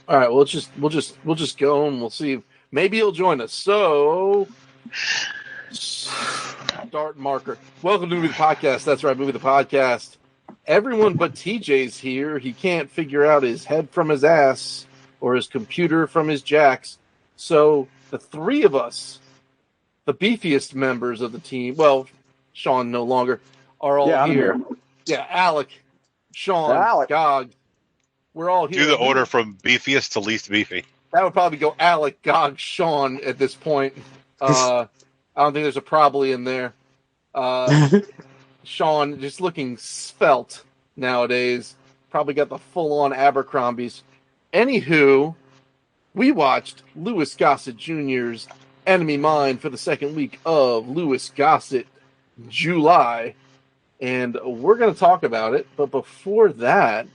All right, we'll just go and we'll see. Maybe he'll join us. So, start marker. Welcome to Movie the Podcast. That's right, Movie the Podcast. Everyone but TJ's here. He can't figure out his head from his ass or his computer from his jacks. So the three of us, the beefiest members of the team, well, Sean no longer, are all I'm here. here. Yeah, Alec, Sean, Alec. Gog. We're all here. Do the order from beefiest to least beefy. That would probably go Alec, Gog, Sean at this point. I don't think there's a probably in there. Sean just looking svelte nowadays. Probably got the full-on Abercrombies. Anywho, we watched Louis Gossett Jr.'s Enemy Mine for the second week of Louis Gossett July. And we're going to talk about it. But before that,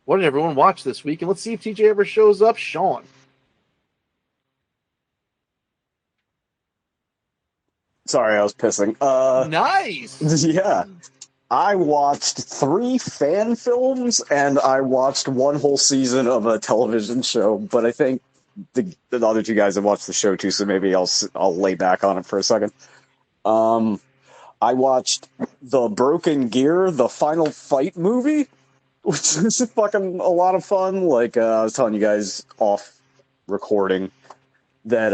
what did everyone watch this week? And let's see if TJ ever shows up. Sean. Sorry, I was pissing. Nice. Yeah. I watched 3 fan films, and I watched one whole season of a television show, but I think the other 2 guys have watched the show too, so maybe I'll lay back on it for a second. I watched The Broken Gear, the Final Fight movie, which is fucking a lot of fun. Like, I was telling you guys off recording that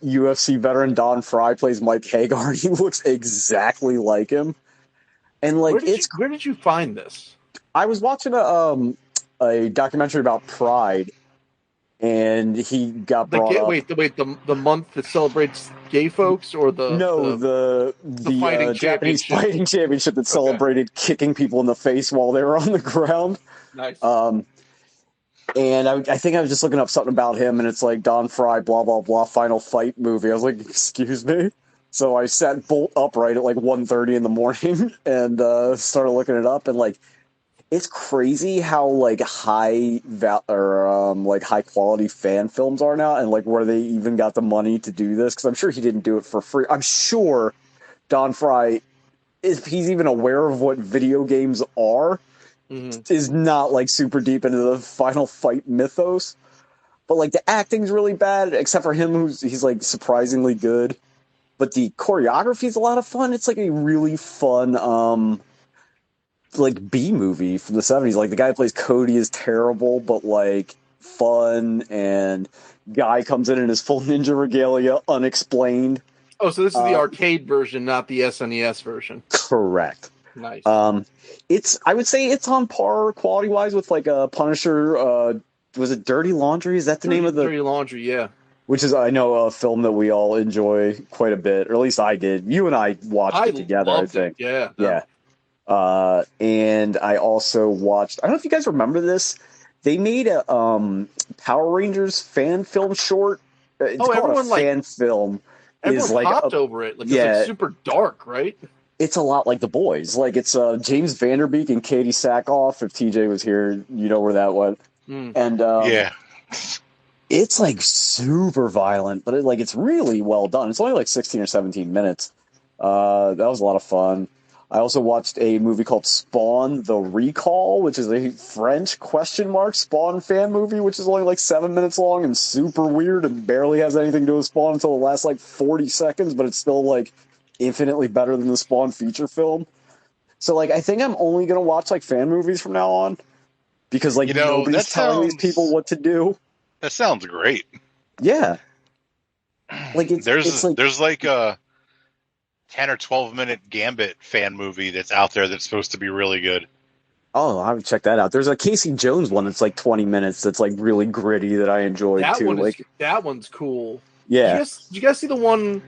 UFC veteran Don Fry plays Mike Hagar. He looks exactly like him. And like, where did you find this? I was watching a documentary about Pride, and he got brought up. Wait, the month that celebrates gay folks, or the fighting Japanese fighting championship that celebrated kicking people in the face while they were on the ground. Nice. And I think I was just looking up something about him, and it's like Don Fry, blah, blah, blah, Final Fight movie. I was like, excuse me? So I sat bolt upright at like 1:30 in the morning and started looking it up. And like, it's crazy how like high quality fan films are now, and like where they even got the money to do this. Because I'm sure he didn't do it for free. I'm sure Don Fry, if he's even aware of what video games are, is not like super deep into the Final Fight mythos. But like the acting's really bad, except for him, he's like surprisingly good. But the choreography is a lot of fun. It's like a really fun like B movie from the 70s. Like the guy who plays Cody is terrible, but like fun, and guy comes in his full ninja regalia unexplained. Oh, so this is the arcade version, not the SNES version. Correct. Nice. I would say it's on par quality wise with like a Punisher. Was it Dirty Laundry? Is that the name of the Dirty Laundry? Yeah. Which is, I know, a film that we all enjoy quite a bit, or at least I did. You and I watched it together, I think. Yeah. Yeah. And I also watched, I don't know if you guys remember this. They made a Power Rangers fan film short. It's called a fan film. Everyone hopped over it. Like, it's like super dark, right? It's a lot like The Boys. Like, it's James Vanderbeek and Katie Sackhoff. If TJ was here, you know where that went. And yeah. It's like super violent, but it's really well done. It's only like 16 or 17 minutes. That was a lot of fun. I also watched a movie called Spawn: The Recall, which is a French Spawn fan movie, which is only like 7 minutes long and super weird and barely has anything to do with Spawn until the last like 40 seconds, but it's still like infinitely better than the Spawn feature film. So like, I think I'm only going to watch like fan movies from now on because like, nobody's telling these people what to do. That sounds great. Yeah. Like there's like a 10 or 12 minute Gambit fan movie that's out there that's supposed to be really good. Oh, I would check that out. There's a Casey Jones one that's like 20 minutes that's like really gritty that I enjoyed too. That one's cool. Yeah. Did you guys see the one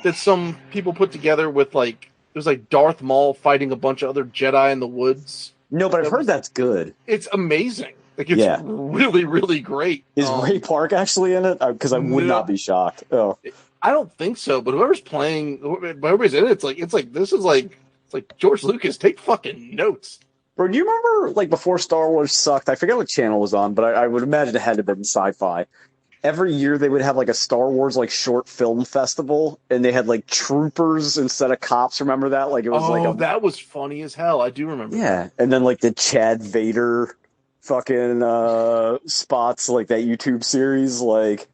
that some people put together with like, it was like Darth Maul fighting a bunch of other Jedi in the woods? No, but I've heard that's good. It's amazing. Like, it's really, really great. Is Ray Park actually in it? Because I would not be shocked. Oh, I don't think so. But whoever's in it, it's like this is like George Lucas. Take fucking notes, bro. Do you remember like before Star Wars sucked? I forget what channel it was on, but I would imagine it had to have been Sci-Fi. Every year they would have like a Star Wars like short film festival, and they had like troopers instead of cops. Remember that? Like it was that was funny as hell. I do remember. Yeah, and then like the Chad Vader fucking spots, like that YouTube series. Like,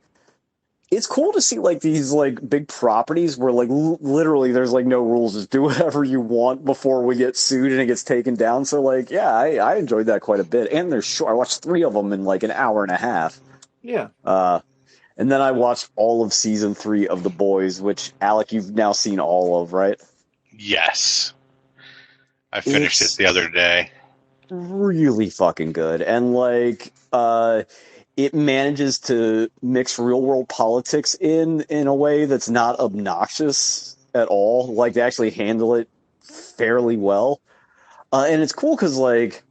it's cool to see like these like big properties where like literally there's like no rules, just do whatever you want before we get sued and it gets taken down. So like, yeah, I enjoyed that quite a bit, and they're short. I watched 3 of them in like an hour and a half. Yeah. And then I watched all of season 3 of The Boys, which Alec, you've now seen all of, right? Yes. I finished it the other day. Really fucking good. And like it manages to mix real world politics in a way that's not obnoxious at all. Like, they actually handle it fairly well. And it's cool because like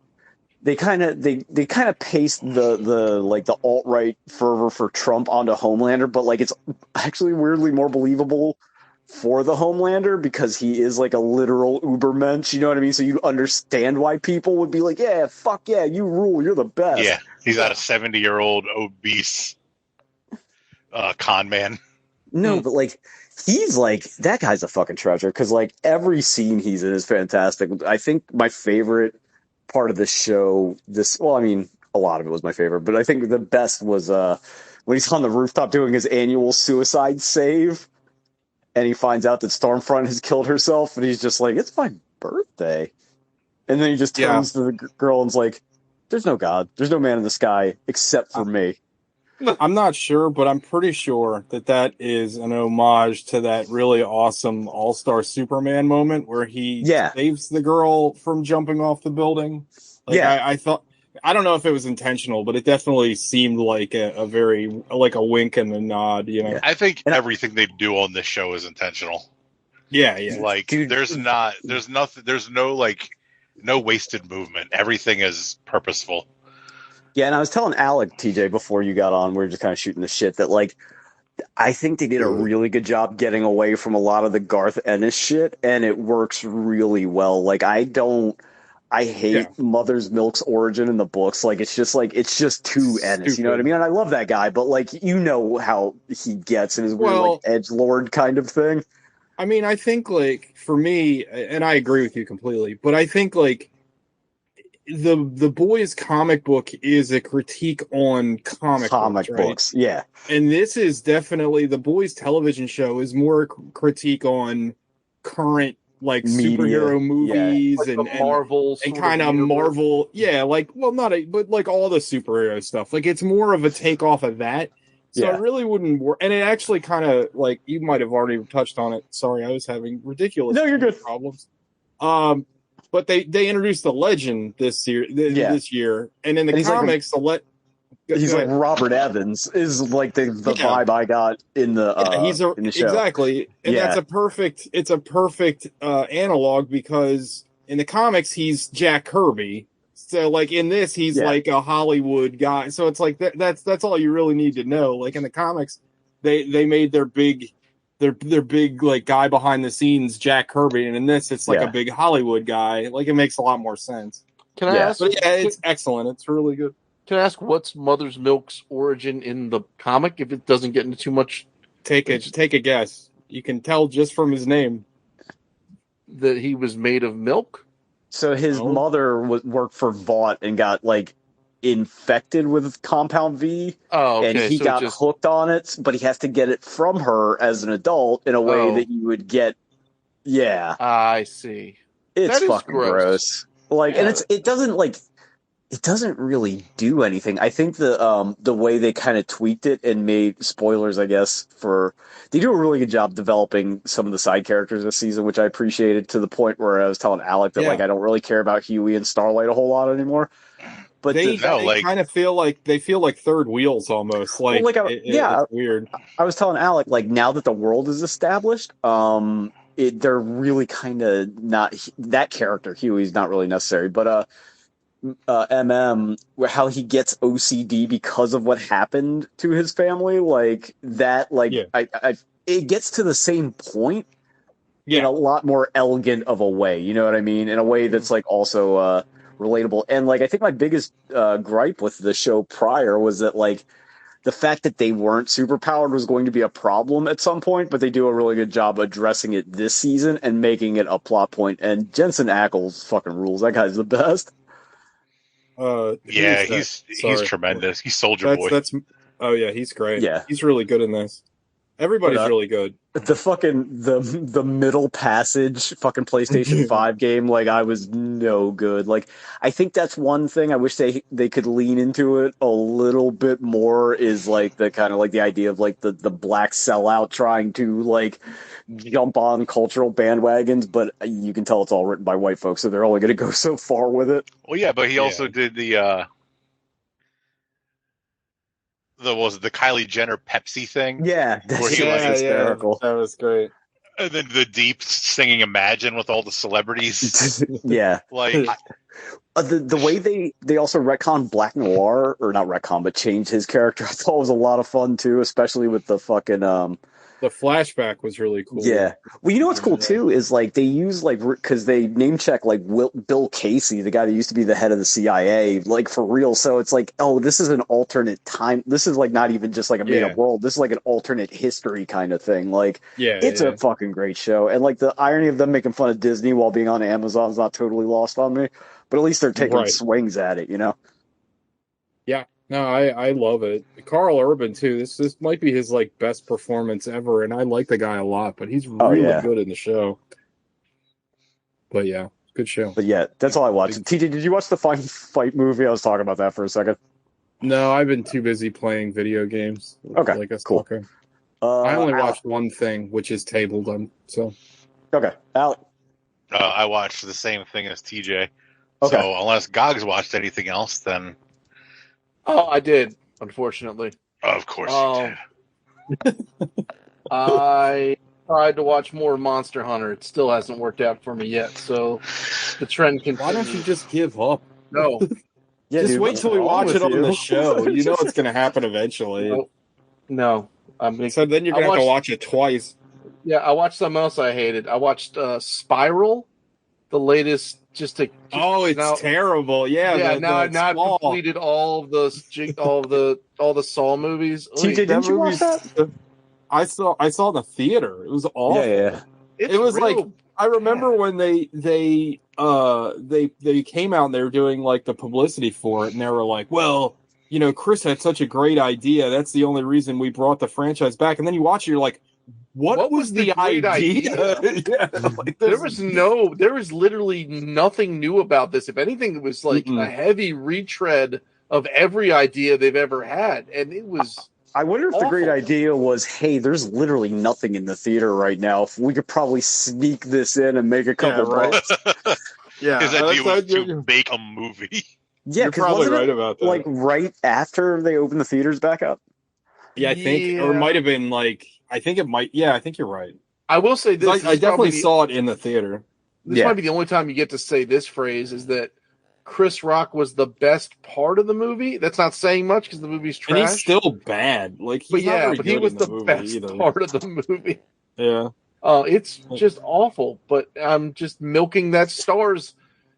they kind of paste the like the alt-right fervor for Trump onto Homelander, but like it's actually weirdly more believable for the Homelander because he is like a literal ubermensch, you know what I mean? So you understand why people would be like, yeah, fuck yeah, you rule, you're the best. Yeah, he's not a 70-year-old obese con man. No, but like he's like, that guy's a fucking treasure because like every scene he's in is fantastic. I think my favorite part of this show, well, I mean, a lot of it was my favorite, but I think the best was when he's on the rooftop doing his annual suicide save. And he finds out that Stormfront has killed herself, and he's just like, it's my birthday. And then he just turns to the girl and's like, there's no God. There's no man in the sky except for me. I'm not sure, but I'm pretty sure that is an homage to that really awesome All-Star Superman moment where he saves the girl from jumping off the building. Like, I thought... I don't know if it was intentional, but it definitely seemed like a very like a wink and a nod, you know. I think everything they do on this show is intentional. Yeah. Like, dude, there's no wasted movement. Everything is purposeful. Yeah, and I was telling Alec, TJ, before you got on, we were just kind of shooting the shit that like I think they did a really good job getting away from a lot of the Garth Ennis shit, and it works really well. Like, I hate Mother's Milk's origin in the books. Like, it's just too Ennis. You know what I mean? And I love that guy, but like, you know how he gets in his weird like edgelord kind of thing. I mean, I think like for me, and I agree with you completely, but I think like the Boys comic book is a critique on comic books, right? Yeah. And this is definitely the Boys television show is more a critique on current like media, superhero movies like and Marvel and kind of Marvel, like but like all the superhero stuff. Like, it's more of a take-off of that. So I really wouldn't work. And it actually kind of like, you might have already touched on it. Sorry, I was having ridiculous problems. But they introduced the Legend this year, and in the comics, like, he's like Robert Evans is like the vibe I got in the in the show. Exactly, and it's a perfect analog because in the comics he's Jack Kirby, so like in this he's like a Hollywood guy, so it's like that's all you really need to know. Like in the comics, they made their big like guy behind the scenes Jack Kirby, and in this it's like a big Hollywood guy. Like, it makes a lot more sense. Can I ask? But it's excellent. It's really good. Can I ask what's Mother's Milk's origin in the comic? If it doesn't get into too much, take a guess. You can tell just from his name that he was made of milk. So his mother worked for Vought and got like infected with Compound V. Oh, okay. And he got hooked on it, but he has to get it from her as an adult in a way that you would get. Yeah, I see. It's fucking gross. Like, and it doesn't really do anything. I think the way they kind of tweaked it and made spoilers, I guess, they do a really good job developing some of the side characters this season, which I appreciated to the point where I was telling Alec that like I don't really care about Huey and Starlight a whole lot anymore. But they kind of feel like third wheels almost. Like, it's weird. I was telling Alec, like, now that the world is established, they're really kind of not that character. Huey's not really necessary, but how he gets OCD because of what happened to his family, like that, like it gets to the same point in a lot more elegant of a way. You know what I mean? In a way that's like also relatable. And like, I think my biggest gripe with the show prior was that like the fact that they weren't superpowered was going to be a problem at some point, but they do a really good job addressing it this season and making it a plot point. And Jensen Ackles fucking rules. That guy's the best. Yeah, he's tremendous. He's Soldier Boy. Oh yeah, he's great. Yeah. He's really good in this. Everybody's really good. The middle passage fucking PlayStation 5 game, like, I was no good. Like, I think that's one thing I wish they could lean into it a little bit more, is like the kind of like the idea of like the black sellout trying to like jump on cultural bandwagons, but you can tell it's all written by white folks, so they're only going to go so far with it. Well, yeah, but he also did the Kylie Jenner Pepsi thing. Yeah, where he was hysterical. That was great. And then the deep singing Imagine with all the celebrities. Yeah. Like the way they also retcon Black Noir, or not retcon, but changed his character, I thought was a lot of fun too, especially with the fucking the flashback was really cool. Yeah. Well, you know what's cool too is like they use like, because they name check like Bill Casey, the guy that used to be the head of the CIA, like for real. So it's like, oh, this is an alternate time. This is like not even just like a made up world. This is like an alternate history kind of thing. Like, it's a fucking great show. And like the irony of them making fun of Disney while being on Amazon is not totally lost on me. But at least they're taking swings at it, you know? Yeah. No, I love it. Carl Urban too. This might be his like best performance ever, and I like the guy a lot. But he's really good in the show. But yeah, good show. But yeah, that's all I watched. TJ, did you watch the fight movie? I was talking about that for a second. No, I've been too busy playing video games. Okay, like us cool. talking. I only watched one thing, which is Table Done. So okay, Alec. I watched the same thing as TJ. Okay. So unless Gogs watched anything else, then. Oh, I did, unfortunately. Of course you did. I tried to watch more Monster Hunter. It still hasn't worked out for me yet, so the trend continues. Why don't you just give up? No. Just wait till we watch it on the show. You know it's going to happen eventually. No. So then you're going to have to watch it twice. Yeah, I watched something else I hated. I watched Spiral, the latest. It's terrible. Yeah. Now I've completed all the Saw movies. TJ, didn't you watch that? I saw in the theater. It was awful. Yeah. It was like, I remember when they came out and they were doing like the publicity for it, and they were like, well, you know, Chris had such a great idea. That's the only reason we brought the franchise back. And then you watch it, you're like, what was the idea? Like, there was literally nothing new about this. If anything, it was like a heavy retread of every idea they've ever had. And it was I wonder if awful. The great idea was, hey, there's literally nothing in the theater right now. If we could probably sneak this in and make a couple bucks. Yeah, his idea was to make a movie. Yeah, you're probably right about that. Like right after they opened the theaters back up. Yeah, I think, or it might have been like, I think it might. Yeah, I think you're right. I will say this. I definitely saw it in the theater. This might be the only time you get to say this phrase, is that Chris Rock was the best part of the movie. That's not saying much because the movie's trash. And he's still bad. Like, but he was the best part of the movie. Yeah. It's just awful. But I'm just milking that Stars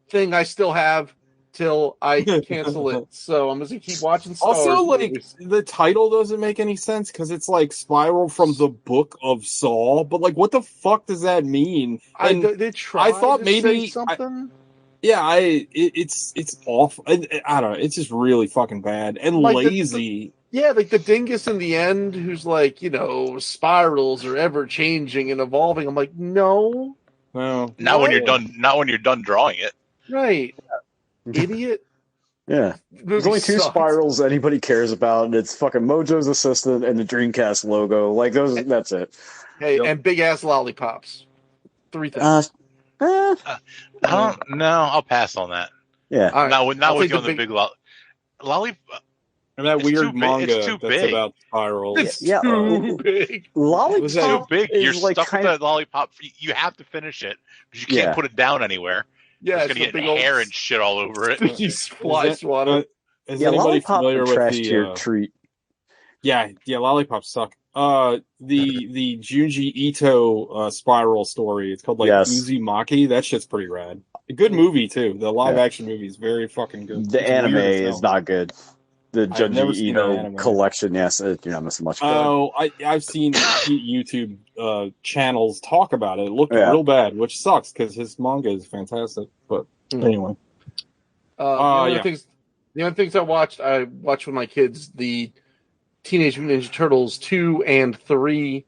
thing I still have till I cancel it. So I'm just gonna keep watching Stars. Also, like, movies. The title doesn't make any sense because it's like Spiral from the Book of Saw. But like, what the fuck does that mean? And I thought maybe something. It's awful. I don't know. It's just really fucking bad and like lazy. Like the dingus in the end, who's like, you know, spirals are ever changing and evolving. I'm like, no. Not when you're done. Not when you're done drawing it. Right, idiot. Yeah, there's only two spirals anybody cares about, and it's fucking Mojo's assistant and the Dreamcast logo. Like those, that's it. Hey, and big ass lollipops. 3 things. I'll pass on that. Yeah, not with you on the big lollipop. And that weird manga it's too that's big. About spirals. It's too big. Lollipop it's too big. You're like stuck with that lollipop. You have to finish it because you can't put it down anywhere. Yeah, it's gonna get hair and shit all over it. He's fly swatter. Is anybody familiar with the treat? Yeah, lollipops suck. The Junji Ito spiral story. It's called like Uzumaki. That shit's pretty rad. A good movie too. The live action movie is very fucking good. The anime is not good. The Junji Ito collection, yes, you're not missing much. Oh, I've seen YouTube channels talk about it. It looked real bad, which sucks because his manga is fantastic. But anyway, the The other things I watched with my kids the Teenage Mutant Ninja Turtles 2 and 3,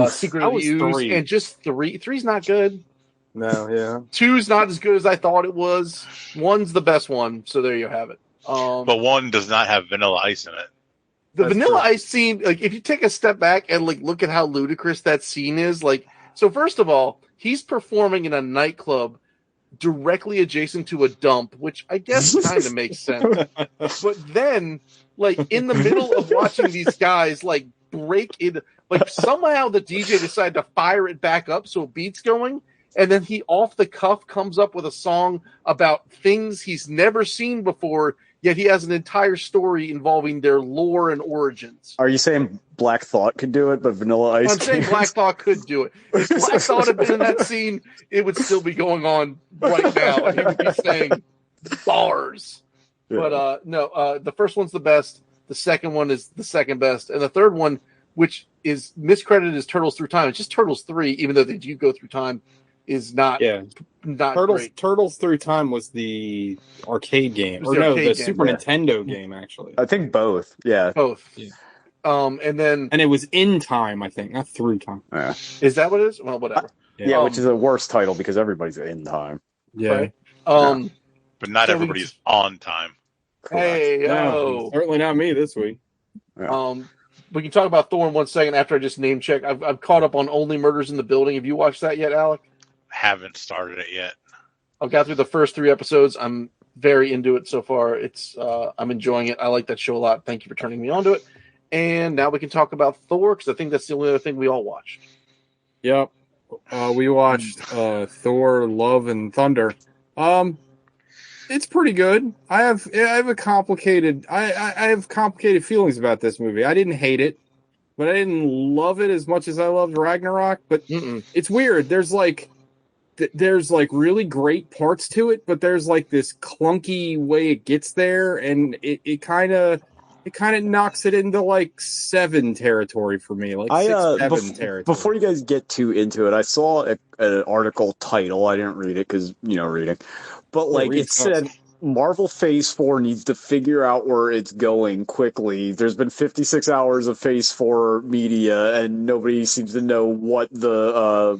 Secret of the Ooze, and just 3. 3's not good. No, yeah. 2's not as good as I thought it was. 1's the best one, so there you have it. But 1 does not have Vanilla Ice in it. The Vanilla Ice scene, like, if you take a step back and like look at how ludicrous that scene is, like, so first of all, he's performing in a nightclub directly adjacent to a dump, which I guess kind of makes sense. But then, like, in the middle of watching these guys like break in, like, somehow the DJ decided to fire it back up so a beat's going, and then he off the cuff comes up with a song about things he's never seen before. Yet he has an entire story involving their lore and origins. Are you saying Black Thought could do it, but Vanilla Ice I'm saying Black Thought could do it. If Black Thought had been in that scene, it would still be going on right now. He would be saying bars. Yeah. But no, the first one's the best. The second one is the second best. And the third one, which is miscredited as Turtles Through Time, it's just Turtles 3, even though they do go through time, is not great. Turtles Through Time was the arcade game. The Super Nintendo game, actually. I think both. Yeah. Both. Yeah. And it was In Time, I think, not Through Time. Yeah. Is that what it is? Well, whatever. Yeah, which is a worse title because everybody's in time. Yeah. Right? But not everybody's on time. Hey, certainly not me this week. Yeah. We can talk about Thor in 1 second after I just name check. I've caught up on Only Murders in the Building. Have you watched that yet, Alec? Haven't started it yet. I've got through the first 3 episodes. I'm very into it so far. It's I'm enjoying it. I like that show a lot. Thank you for turning me on to it. And now we can talk about Thor, because I think that's the only other thing we all watched. Yep. We watched Thor: Love and Thunder. It's pretty good. I have complicated feelings about this movie. I didn't hate it, but I didn't love it as much as I loved Ragnarok. But It's weird. There's like really great parts to it, but there's like this clunky way it gets there, and it kind of knocks it into like 7 territory for me, like 6-7 territory. Before you guys get too into it, I saw an article title. I didn't read it because reading, but like it said, Marvel Phase 4 needs to figure out where it's going quickly. There's been 56 hours of Phase 4 media, and nobody seems to know what the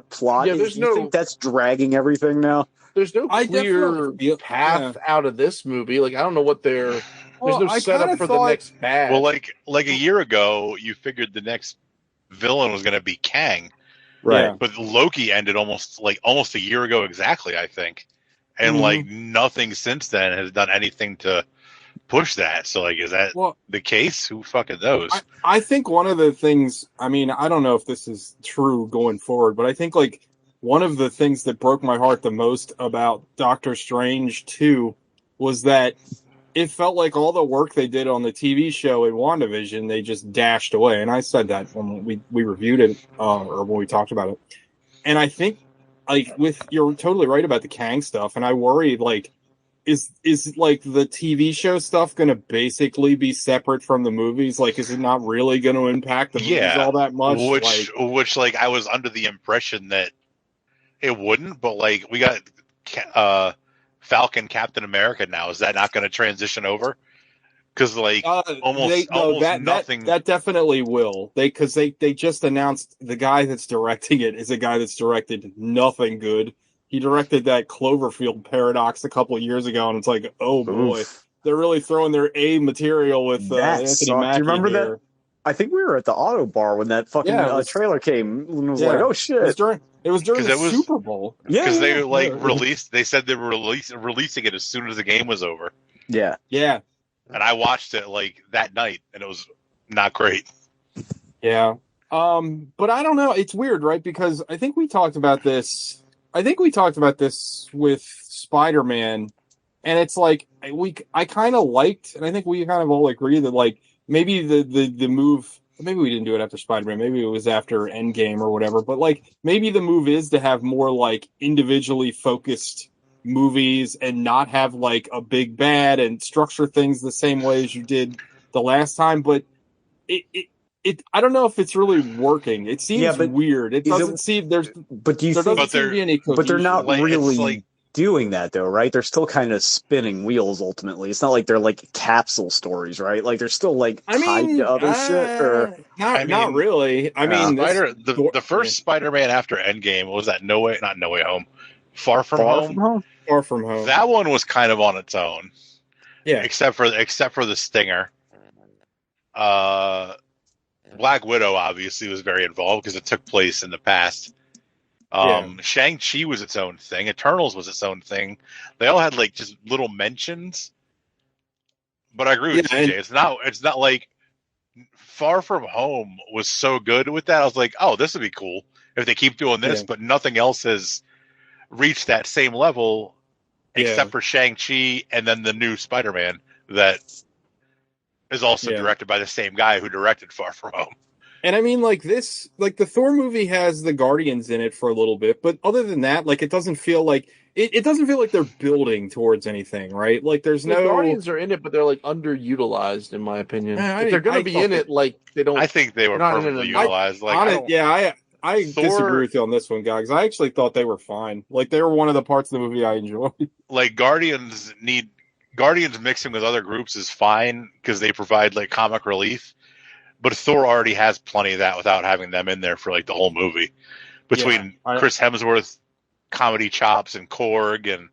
plot is. Do you think that's dragging everything now? There's no clear path out of this movie. Like, I don't know what there's no setup for the next bad. Well, like a year ago, you figured the next villain was going to be Kang, right? Yeah. But Loki ended almost a year ago exactly, I think, and like nothing since then has done anything to push that. So, like, is that the case? Who fucking knows? I think one of the things. I mean, I don't know if this is true going forward, but I think like one of the things that broke my heart the most about Doctor Strange 2 was that it felt like all the work they did on the TV show in WandaVision, they just dashed away. And I said that when we reviewed it, or when we talked about it. And I think, like, you're totally right about the Kang stuff. And I worry, like, is like the TV show stuff going to basically be separate from the movies? Like, is it not really going to impact the movies all that much? Which I was under the impression that it wouldn't, but like we got Falcon, Captain America now. Is that not going to transition over? Because like almost nothing. That definitely will. Because they just announced the guy that's directing it is a guy that's directed nothing good. He directed that Cloverfield Paradox a couple of years ago, and it's like, oh boy, they're really throwing their A material with Anthony Mackie. Do you remember there. that? I think we were at the Auto Bar when that fucking trailer came, and it was like, oh shit! It was during the Super Bowl. Yeah, because they released. They said they were releasing it as soon as the game was over. Yeah. And I watched it like that night, and it was not great. Yeah. But I don't know. It's weird, right? Because I think we talked about this. With Spider-Man, and it's like I kind of liked, and I think we kind of all agree that like maybe the move. Maybe we didn't do it after Spider-Man. Maybe it was after Endgame or whatever. But like maybe the move is to have more like individually focused movies and not have like a big bad and structure things the same way as you did the last time. But it I don't know if it's really working. It seems weird. It doesn't seem there's. But do you there think? Doesn't seem to be any cohesion. But they're not really. doing that though, right? They're still kind of spinning wheels ultimately. It's not like they're like capsule stories, right? Like they're still like tied to other shit or not really. I mean, the first Spider-Man after Endgame was that not No Way Home, Far From Home. Far From Home. That one was kind of on its own. Yeah. Except for the stinger. Black Widow obviously was very involved because it took place in the past. Shang-Chi was its own thing. Eternals was its own thing. They all had like just little mentions. But I agree with TJ. It's not like Far From Home was so good with that. I was like, oh, this would be cool if they keep doing this, but nothing else has reached that same level except for Shang-Chi and then the new Spider-Man that is also directed by the same guy who directed Far From Home. And I mean, like the Thor movie has the Guardians in it for a little bit, but other than that, like it doesn't feel like they're building towards anything, right? Like the Guardians are in it, but they're like underutilized, in my opinion. If they're going to be in it, like they don't. I think they were perfectly utilized. I disagree with you on this one, guys. I actually thought they were fine. Like they were one of the parts of the movie I enjoyed. Like Guardians mixing with other groups is fine because they provide like comic relief. But Thor already has plenty of that without having them in there for like the whole movie. Between Chris Hemsworth, comedy chops, and Korg, and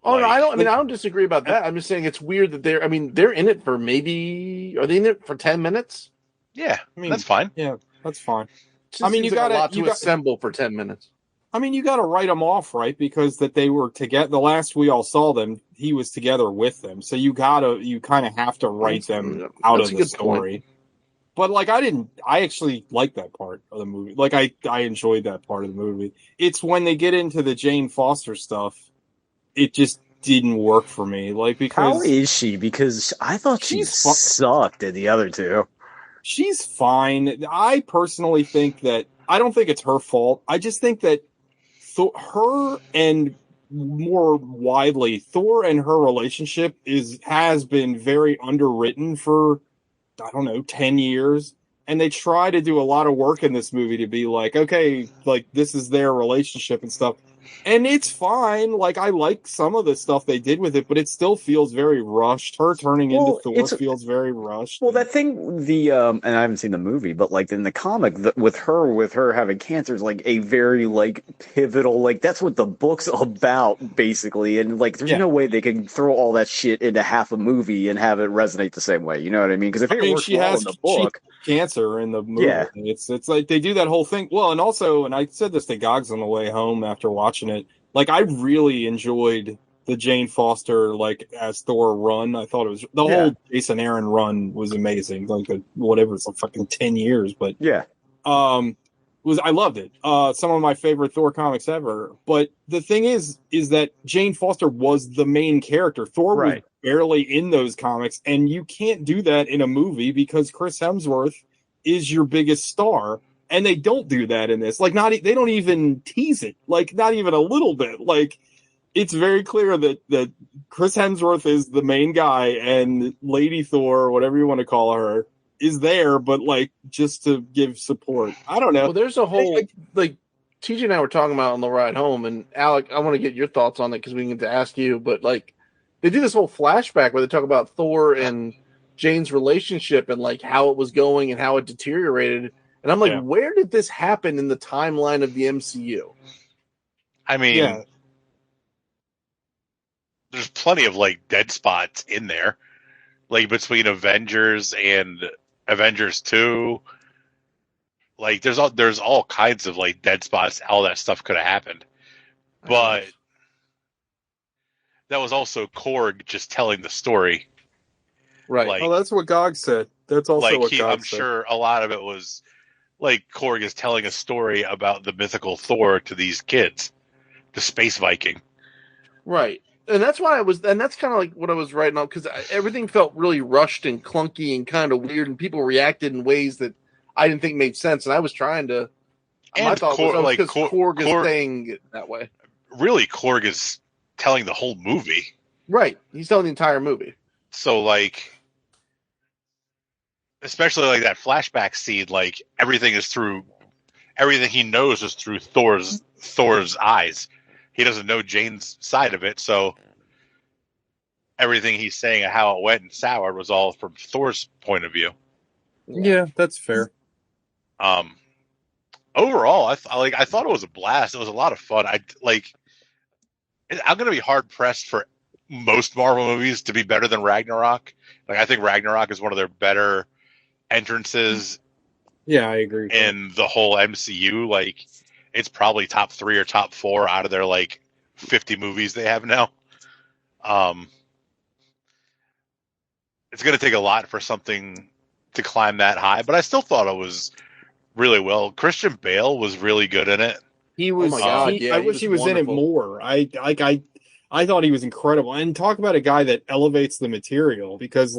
I don't disagree about that. I'm just saying it's weird that they're in it for are they in it for 10 minutes? Yeah, that's fine. Yeah, that's fine. You got a lot to assemble for 10 minutes. I mean, you got to write them off, right? Because that they were together. The last we all saw them, he was together with them. So you kind of have to write them out of the story. Point. But like, I actually like that part of the movie. Like I enjoyed that part of the movie. It's when they get into the Jane Foster stuff, it just didn't work for me. Like, because how is she? Because I thought she sucked at the other two. She's fine. I personally think that I don't think it's her fault. I just think that her and more widely Thor and her relationship has been very underwritten for 10 years. And they try to do a lot of work in this movie to be like, okay, like this is their relationship and stuff. And it's fine. Like, I like some of the stuff they did with it, but it still feels very rushed. Her turning into Thor feels very rushed. Well, that thing, and I haven't seen the movie, but like in the comic, with her having cancer is like a very like pivotal, like that's what the book's about, basically. And like, there's no way they can throw all that shit into half a movie and have it resonate the same way. You know what I mean? Because if it works well in the book, cancer in the movie. Yeah. It's like they do that whole thing. Well, and also, and I said this to Gogs on the way home after watching it, like I really enjoyed the Jane Foster like as Thor run. I thought it was the whole Jason Aaron run was amazing. Like it's like fucking 10 years, but I loved it. Some of my favorite Thor comics ever. But the thing is that Jane Foster was the main character. Thor was barely in those comics, and you can't do that in a movie because Chris Hemsworth is your biggest star, and they don't do that in this. Like, they don't even tease it, like not even a little bit. Like, it's very clear that Chris Hemsworth is the main guy, and Lady Thor, whatever you want to call her, is there, but like just to give support. I don't know. Well, there's a whole like TJ and I were talking about on the ride home, and Alec, I want to get your thoughts on it because we can get to ask you, but like. They do this whole flashback where they talk about Thor and Jane's relationship and like how it was going and how it deteriorated. And I'm like, where did this happen in the timeline of the MCU? I mean, there's plenty of like dead spots in there, like between Avengers and Avengers 2. Like there's all kinds of like dead spots. All that stuff could have happened, but. That was also Korg just telling the story. Right. Like, that's what Gog said. That's also what Gog said. I'm sure a lot of it was like Korg is telling a story about the mythical Thor to these kids, the space Viking. Right. And that's why that's kind of like what I was writing on, because everything felt really rushed and clunky and kind of weird, and people reacted in ways that I didn't think made sense. And I was trying to. And my thought was because Korg is saying it that way. Really, Korg is telling the whole movie. Right. He's telling the entire movie. So like especially like that flashback scene, like everything he knows is through Thor's eyes. he doesn't know Jane's side of it, so everything he's saying and how it went and soured was all from Thor's point of view. Yeah, that's fair. Overall, I thought it was a blast. It was a lot of fun. I'm going to be hard pressed for most Marvel movies to be better than Ragnarok. Like, I think Ragnarok is one of their better entrances. Yeah, I agree. In the whole MCU, like, it's probably top 3 or top 4 out of their 50 movies they have now. It's going to take a lot for something to climb that high, but I still thought it was really well. Christian Bale was really good in it. He was. Oh my God, I wish he was in it more. I thought he was incredible. And talk about a guy that elevates the material, because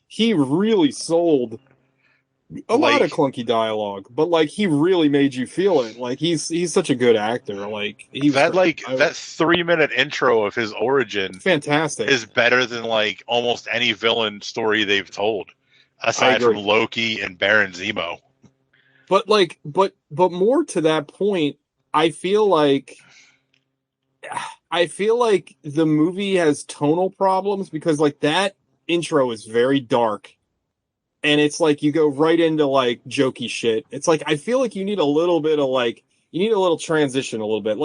he really sold a lot of clunky dialogue, but he really made you feel it. He's such a good actor. That 3-minute intro of his origin, fantastic, is better than almost any villain story they've told, aside from Loki and Baron Zemo. But but more to that point, I feel like the movie has tonal problems, because that intro is very dark, and it's you go right into jokey shit. It's I feel like you need a little bit of you need a little transition, a little bit.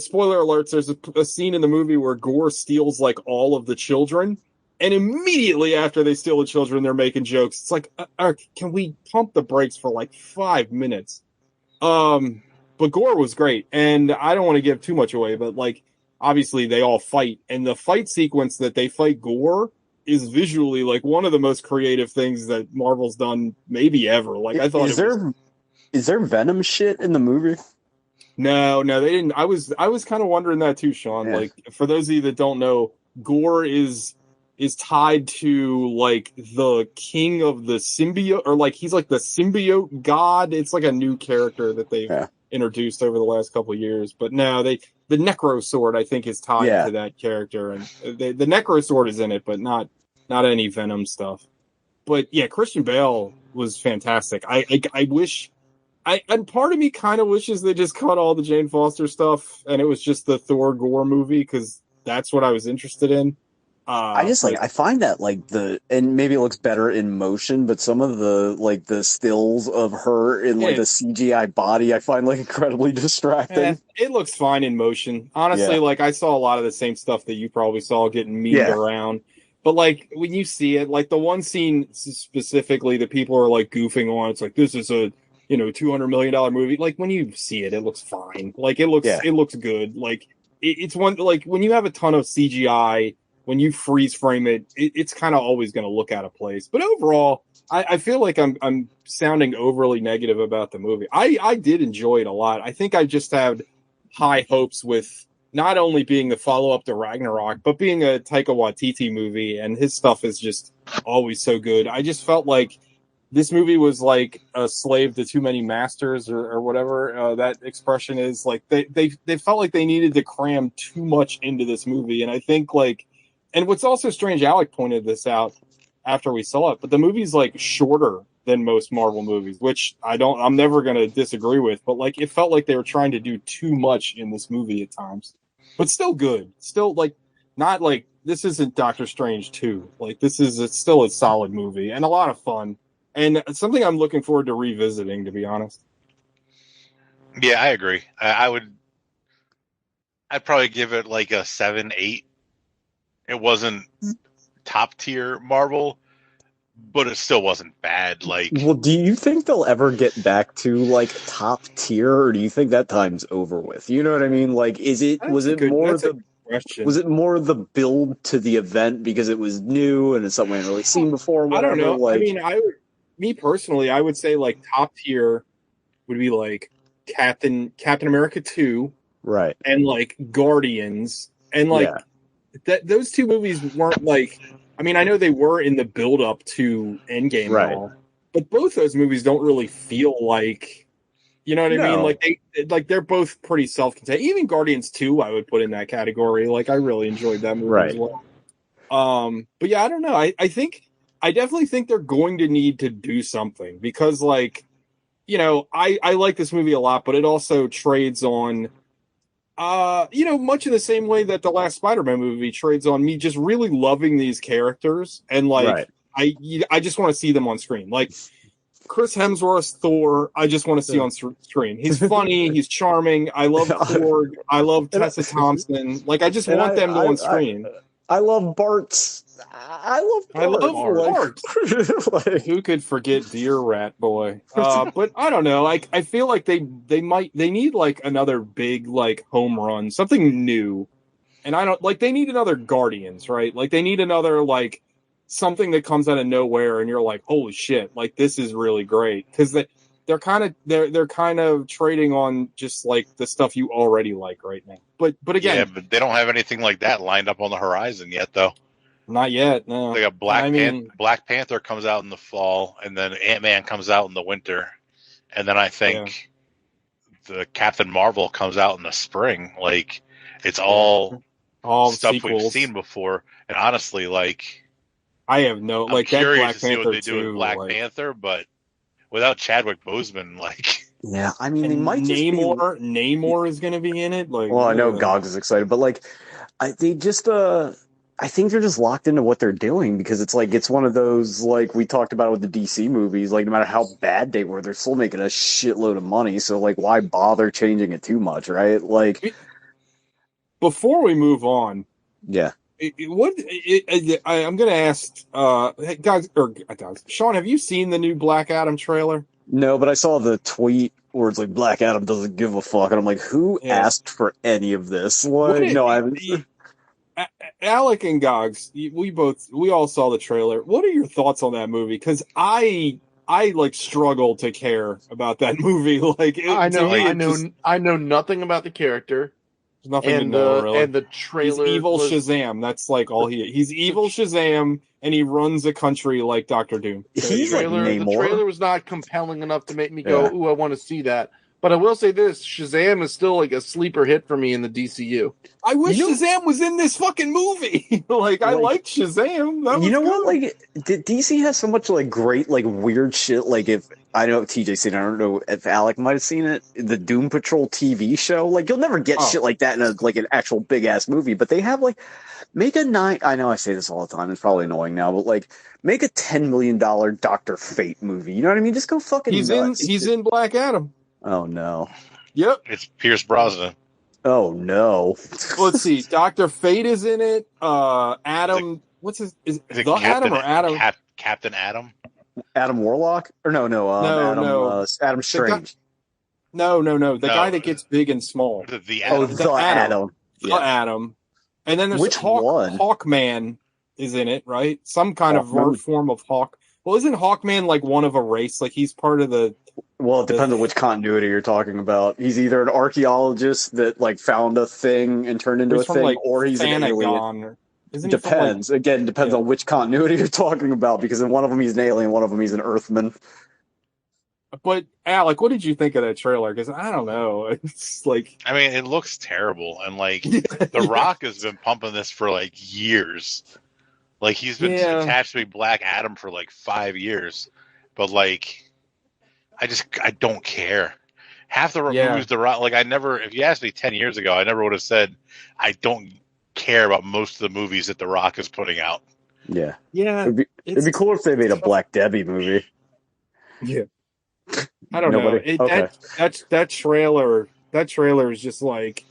Spoiler alerts, there's a scene in the movie where Gore steals all of the children. And immediately after they steal the children, they're making jokes. It's can we pump the brakes for 5 minutes? But Gore was great. And I don't want to give too much away, but obviously they all fight. And the fight sequence that they fight Gore is visually one of the most creative things that Marvel's done maybe ever. I thought is there Venom shit in the movie? No, they didn't. I was kind of wondering that too, Sean. Yeah. For those of you that don't know, Gore is tied to the king of the symbiote, or he's the symbiote god. It's a new character that they've introduced over the last couple of years. But no, the Necro Sword, I think, is tied to that character, and the Necro Sword is in it, but not any Venom stuff. But yeah, Christian Bale was fantastic. I wish, and part of me kind of wishes they just cut all the Jane Foster stuff and it was just the Thor Gore movie, because that's what I was interested in. I find that and maybe it looks better in motion, but some of the the stills of her in the CGI body I find incredibly distracting. It looks fine in motion. Honestly, I saw a lot of the same stuff that you probably saw getting memed around. But when you see it, the one scene specifically that people are goofing on, it's this is a $200 million movie. When you see it, it looks fine. It looks good. It's one when you have a ton of CGI. When you freeze frame it, it's kind of always going to look out of place. But overall, I feel like I'm sounding overly negative about the movie. I did enjoy it a lot. I think I just had high hopes with not only being the follow-up to Ragnarok, but being a Taika Waititi movie, and his stuff is just always so good. I just felt like this movie was a slave to too many masters, or whatever that expression is. They felt like they needed to cram too much into this movie, and I think and what's also strange, Alec pointed this out after we saw it, but the movie's shorter than most Marvel movies, which I'm never going to disagree with, but it felt like they were trying to do too much in this movie at times, but still good. Still not this isn't Doctor Strange 2. It's still a solid movie and a lot of fun, and something I'm looking forward to revisiting, to be honest. Yeah, I agree. I'd probably give it a 7, 8. It wasn't top tier Marvel, but it still wasn't bad. Well, do you think they'll ever get back to top tier, or do you think that time's over with? You know what I mean? Was it more the build to the event because it was new and it's something I hadn't really seen before? Whatever? I don't know. Me personally, I would say top tier would be Captain America 2, right, and Guardians, and those two movies weren't I know they were in the build up to Endgame, right, and all, but both those movies don't really feel you know what I mean? They're both pretty self-contained. Even Guardians 2, I would put in that category. I really enjoyed that movie as well. But yeah, I don't know. I definitely think they're going to need to do something, because I like this movie a lot, but it also trades on Much in the same way that the last Spider-Man movie trades on me just really loving these characters, and like I just want to see them on screen. Like Chris Hemsworth's Thor, I just want to see on screen. He's funny, he's charming. I love Korg. I love Tessa Thompson. Like I just want them on screen. I love Bart. I love Bart. Like, who could forget Dear Rat Boy? But I don't know. Like I feel like they need like another big like home run, something new. And I don't like they need another Guardians, right? Like they need another like something that comes out of nowhere and you're like, holy shit, like this is really great. Because they're kind of trading on just like the stuff you already like right now. But again, yeah, but they don't have anything like that lined up on the horizon yet, though. Not yet. No. Like a Black Panther comes out in the fall, and then Ant-Man comes out in the winter, and then I think the Captain Marvel comes out in the spring. Like it's all stuff sequels we've seen before. And honestly, like I have no I'm like curious that Black to see Panther what they do with Black like, Panther, but without Chadwick Boseman, like yeah, I mean they might just Namor is going to be in it. Like, well, I know Gogs is excited, but like I think they're just locked into what they're doing because it's one of those like we talked about with the DC movies. Like no matter how bad they were, they're still making a shitload of money. So like, why bother changing it too much, right? Like, before we move on, yeah. I'm going to ask, Sean, have you seen the new Black Adam trailer? No, but I saw the tweet where it's like Black Adam doesn't give a fuck, and I'm like, who asked for any of this? Like, no, I haven't. Alec and Gogs, we all saw the trailer. What are your thoughts on that movie? Because I like struggle to care about that movie. Like I know nothing about the character. There's nothing to know, really. And the trailer, he's evil Shazam. That's like all he's evil Shazam, and he runs a country like Doctor Doom. He's the trailer was not compelling enough to make me go, "Ooh, I want to see that." But I will say this: Shazam is still like a sleeper hit for me in the DCU. I wish Shazam was in this fucking movie. I liked Shazam. That was what? Like, DC has so much like great, like weird shit. Like, if I know TJ's seen it, I don't know if Alec might have seen it. The Doom Patrol TV show. Like, you'll never get shit like that in an actual big ass movie. But they have like make a nine. I know I say this all the time. It's probably annoying now, but like make a $10 million Dr. Fate movie. You know what I mean? Just go fucking. He's in Black Adam. Oh no. Yep. It's Pierce Brosnan. Oh no. Let's see. Dr. Fate is in it. Adam. What's his? Is it the Adam or Adam? Captain Adam. Adam Warlock? Or no. Adam Strange. No. The guy that gets big and small. The Adam. The Adam. The Adam. And then there's Hawkman is in it, right? Some kind of form of Hawk. Well, isn't Hawkman like one of a race? Like he's part of the. Well, it depends on which continuity you're talking about. He's either an archaeologist that like found a thing and turned into a thing, like, or he's an alien. Depends. Depends on which continuity you're talking about, because in one of them he's an alien, one of them he's an Earthman. But Alec, what did you think of that trailer? Because I don't know. It's like, I mean, it looks terrible, and like The Rock has been pumping this for like years. Like he's been attached to Black Adam for like 5 years, but like. I don't care. Half the movies The Rock, like if you asked me 10 years ago, I never would have said I don't care about most of the movies that The Rock is putting out. Yeah. Yeah. It'd be cool if they made a Black Debbie movie. Yeah. I don't know. That trailer is just like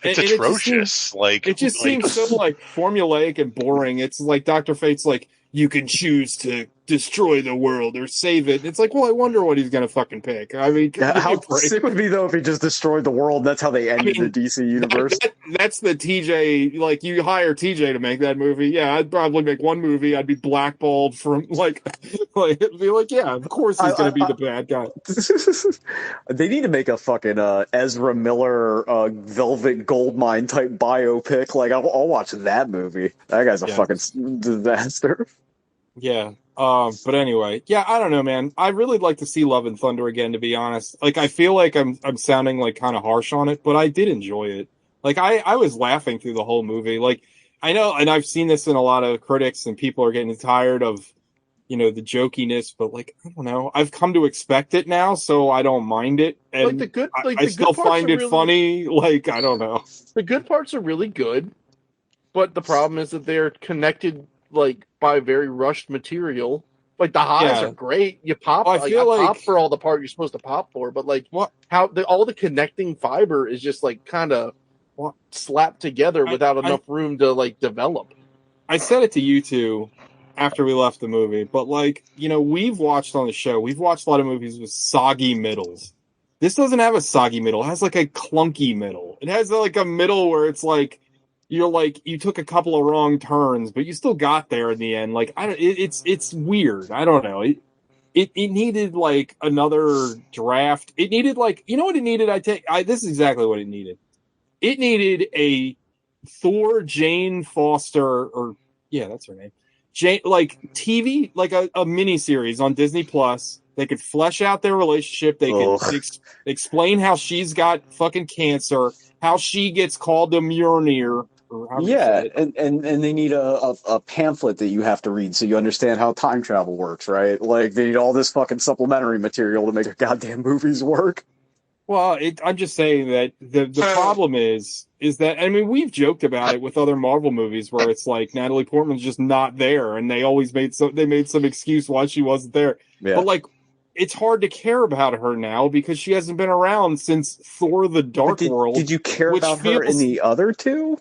it's atrocious. It just seems so like formulaic and boring. It's like Dr. Fate's like, you can choose to destroy the world or save it. It's like, well, I wonder what he's going to fucking pick. I mean, how sick would it be though if he just destroyed the world? That's how they ended the DC universe. That's the TJ. Like, you hire TJ to make that movie. Yeah, I'd probably make one movie. I'd be blackballed from it'd be like, yeah, of course he's going to be the bad guy. They need to make a fucking Ezra Miller Velvet Goldmine type biopic. Like, I'll watch that movie. That guy's a fucking disaster. Yeah. But anyway, I don't know, man. I really like to see Love and Thunder again, to be honest. Like, I feel like I'm sounding like kind of harsh on it, but I did enjoy it. Like, I was laughing through the whole movie. Like, I know, and I've seen this in a lot of critics, and people are getting tired of the jokiness, but like, I don't know. I've come to expect it now, so I don't mind it. And I still find it funny. Like, I don't know. The good parts are really good, but the problem is that they're connected like by very rushed material. Like the highs are great. You pop. I pop for all the part you're supposed to pop for, but like all the connecting fiber is just like kind of slapped together without enough room to like develop. I said it to you two after we left the movie, but like, we've watched on the show, we've watched a lot of movies with soggy middles. This doesn't have a soggy middle. It has like a clunky middle. It has like a middle where it's like, you took a couple of wrong turns, but you still got there in the end. Like, it's weird. I don't know. It needed like another draft. It needed like, what it needed? This is exactly what it needed. It needed a Thor Jane Foster, or that's her name. Jane, like TV, like a mini series on Disney Plus. They could flesh out their relationship. They could explain how she's got fucking cancer, how she gets called to Mjolnir. Yeah, and they need a pamphlet that you have to read so you understand how time travel works, right? Like, they need all this fucking supplementary material to make their goddamn movies work. Well, I'm just saying that the problem is that, I mean, we've joked about it with other Marvel movies where it's like Natalie Portman's just not there, and they always made some excuse why she wasn't there. Yeah. But like, it's hard to care about her now because she hasn't been around since Thor: The Dark World. Did you care about her in the other two?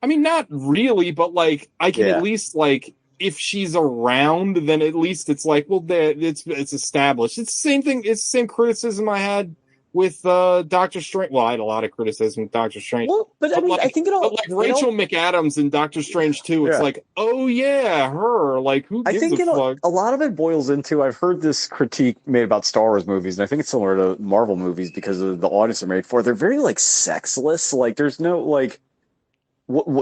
I mean, not really, but like, I can at least like, if she's around, then at least it's like, well, it's established. It's the same thing. It's the same criticism I had with Doctor Strange. Well, I had a lot of criticism with Doctor Strange. Well, but I mean, I think it all. But like Rachel McAdams in Doctor Strange 2, it's like, oh yeah, her. Like, who gives a fuck? A lot of it boils into. I've heard this critique made about Star Wars movies, and I think it's similar to Marvel movies because of the audience they're made for. They're very like sexless. Like, there's no like.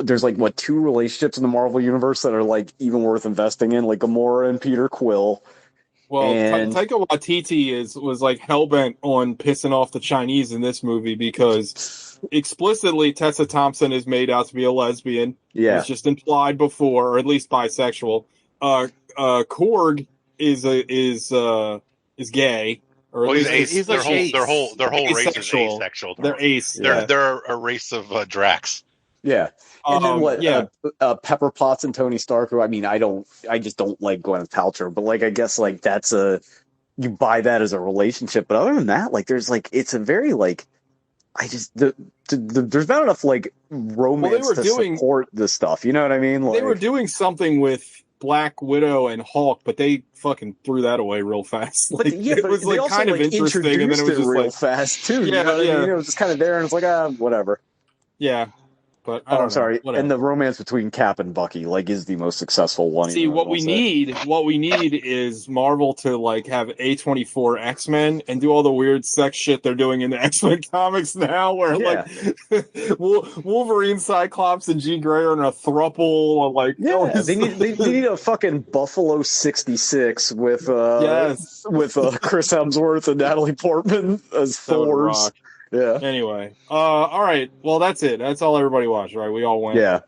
There's like two relationships in the Marvel universe that are like even worth investing in, like Gamora and Peter Quill. Well, Taika Waititi was like hellbent on pissing off the Chinese in this movie because explicitly Tessa Thompson is made out to be a lesbian. Yeah, it's just implied before, or at least bisexual. Korg is gay. Or he's their whole race is asexual. They're ace. They're a race of Drax. Yeah. And then Pepper Potts and Tony Stark, who, I mean, I just don't like Gwyneth Paltrow, but like, I guess like you buy that as a relationship. But other than that, like, there's like, it's a very like, there's not enough like romance to support this stuff. You know what I mean? Like, they were doing something with Black Widow and Hulk, but they fucking threw that away real fast. Like, it was like kind of interesting, and then it was just real like fast too. Yeah, you know what I mean? It was just kind of there, and it's like, whatever. Yeah. But I'm sorry. Whatever. And the romance between Cap and Bucky like is the most successful one. See, what we need is Marvel to like have A24 X-Men and do all the weird sex shit they're doing in the X-Men comics now, where like Wolverine, Cyclops, and Jean Grey are in a thruple. Like, they need a fucking Buffalo 66 with Chris Hemsworth and Natalie Portman as Thors. Yeah. Anyway, all right. Well, that's it. That's all everybody watched, right? We all went. Yeah.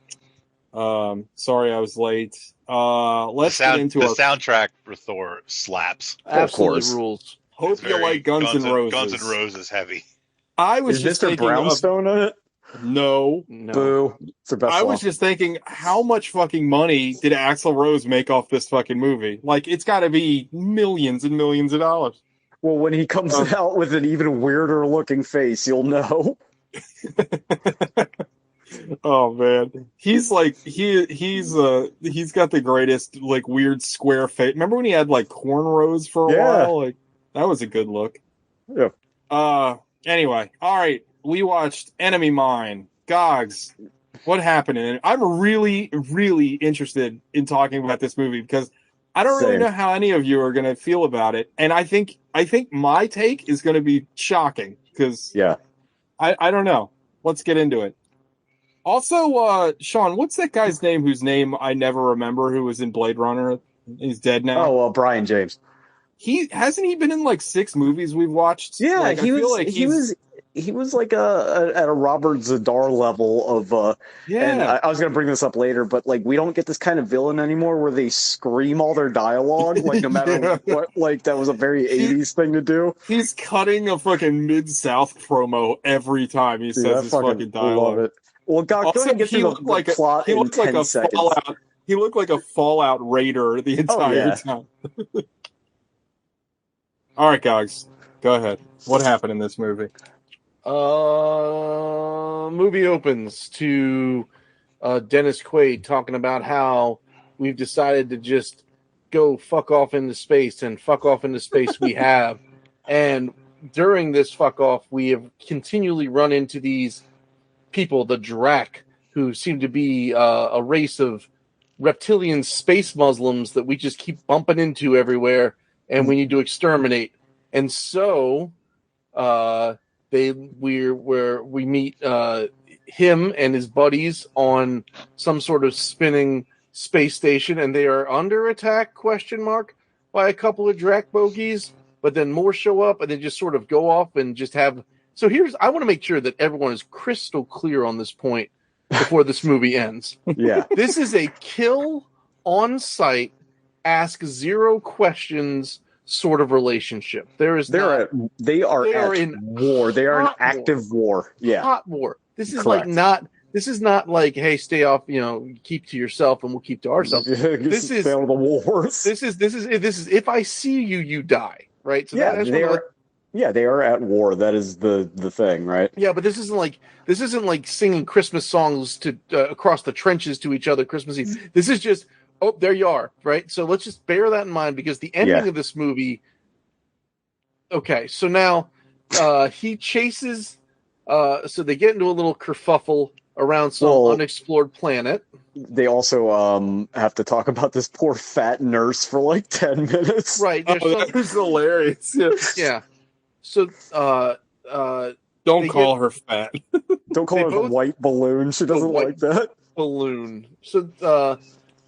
Sorry I was late. Let's get into the soundtrack for Thor slaps. Absolutely rules. Hope you like Guns N' Roses. Guns N' Roses heavy. I was Is just Mr. thinking Brownstone in it? No. Boo. It's their best I was just thinking, how much fucking money did Axl Rose make off this fucking movie? Like, it's got to be millions and millions of dollars. Well, when he comes out with an even weirder looking face, you'll know. Oh man, he's like he's got the greatest like weird square face. Remember when he had like cornrows for a while? Like, that was a good look. Yeah. Anyway, all right, we watched Enemy Mine. Gogs, what happened in it? I'm really, really interested in talking about this movie because I don't really know how any of you are going to feel about it, and I think my take is going to be shocking because I don't know. Let's get into it. Also, Sean, what's that guy's name whose name I never remember who was in Blade Runner? He's dead now. Oh, well, Brian James. Hasn't he been in like 6 movies we've watched? Yeah, like, he was he was like at a Robert Zadar level of and I was gonna bring this up later, but like we don't get this kind of villain anymore where they scream all their dialogue, like no matter what. Like that was a very 80s thing to do. He's cutting a fucking Mid-South promo every time he says his fucking dialogue. Love it. Well, God, also, go ahead and get to the plot in 10 seconds. He looked like a Fallout Raider the entire time. All right, guys, go ahead. What happened in this movie? Movie opens to Dennis Quaid talking about how we've decided to just go fuck off into space and fuck off into space we have. And during this fuck off, we have continually run into these people, the Drak, who seem to be a race of reptilian space Muslims that we just keep bumping into everywhere, and we need to exterminate. And so we meet him and his buddies on some sort of spinning space station, and they are under attack, by a couple of Drak bogies, but then more show up and they just sort of go off and just have. So I want to make sure that everyone is crystal clear on this point before this movie ends. Yeah. This is a kill on sight, ask zero questions sort of relationship. They are at war. They are in active war. Yeah. Hot war. This is this is not like, hey, stay off, keep to yourself and we'll keep to ourselves. This is the wars. This is if I see you, you die. Right? So they are at war. That is the thing, right? Yeah, but this isn't like singing Christmas songs to across the trenches to each other Christmas Eve. This is just, oh, there you are, right? So let's just bear that in mind, because the ending of this movie. Okay, so now he chases. So they get into a little kerfuffle around some unexplored planet. They also have to talk about this poor fat nurse for like 10 minutes. Right. That was hilarious. Yeah. So don't call her fat. Don't call her the white balloon. She doesn't like that. Balloon. So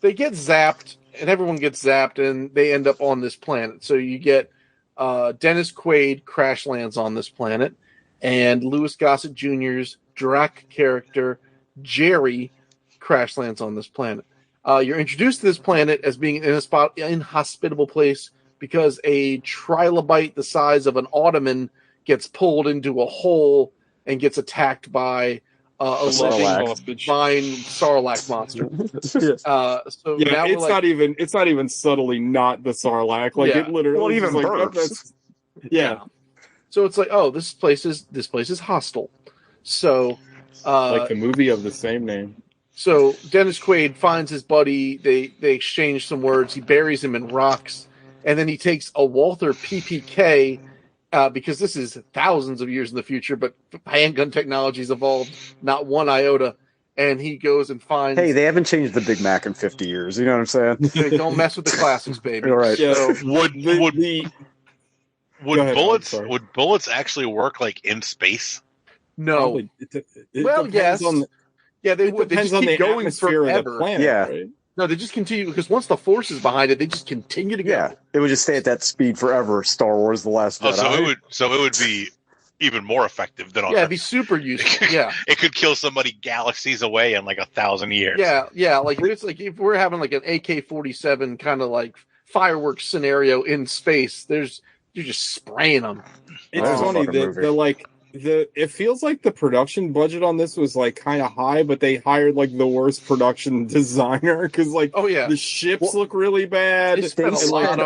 they get zapped, and everyone gets zapped, and they end up on this planet. So you get Dennis Quaid crash lands on this planet, and Louis Gossett Jr.'s Drak character, Jerry, crash lands on this planet. You're introduced to this planet as being in an inhospitable place because a trilobite the size of an ottoman gets pulled into a hole and gets attacked by a living divine Sarlacc monster. It's not even subtly not the Sarlacc. Like it literally even burps. Yeah. So it's like, oh, this place is hostile. So like the movie of the same name. So Dennis Quaid finds his buddy. They exchange some words. He buries him in rocks, and then he takes a Walther PPK because this is thousands of years in the future, but handgun technology's evolved not one iota. And he goes and finds. Hey, they haven't changed the Big Mac in 50 years. You know what I'm saying? They don't mess with the classics, baby. All right. So, would bullets actually work like in space? No. Yes. They would. They just keep going forever. Of the planet, right? No, they just continue, because once the force is behind it, they just continue to go. Yeah, it would just stay at that speed forever. Star Wars: The Last Jedi. So it would be even more effective than on it'd be super useful. Yeah, it could kill somebody galaxies away in like 1,000 years. Yeah. Like if we're having like an AK-47 kind of like fireworks scenario in space, you're just spraying them. It's funny that it feels like the production budget on this was like kind of high, but they hired like the worst production designer because the ships look really bad. They spent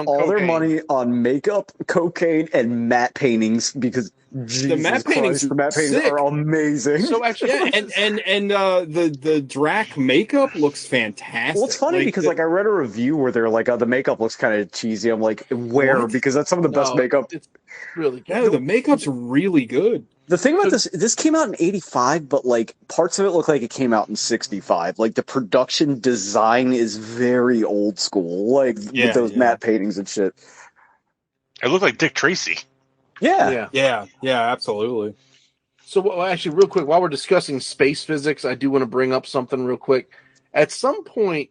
all their money on makeup, cocaine, and matte paintings because the matte paintings are amazing. So actually, and the Drak makeup looks fantastic. Well, it's funny because I read a review where they're like, the makeup looks kind of cheesy. I'm like, where? Because that's some of the best makeup. It's really good. No, the makeup's really good. The thing about this came out in 85, but like parts of it look like it came out in 65. Like the production design is very old school, with those matte paintings and shit. It looked like Dick Tracy. Yeah, absolutely. So actually, real quick, while we're discussing space physics, I do want to bring up something real quick. At some point,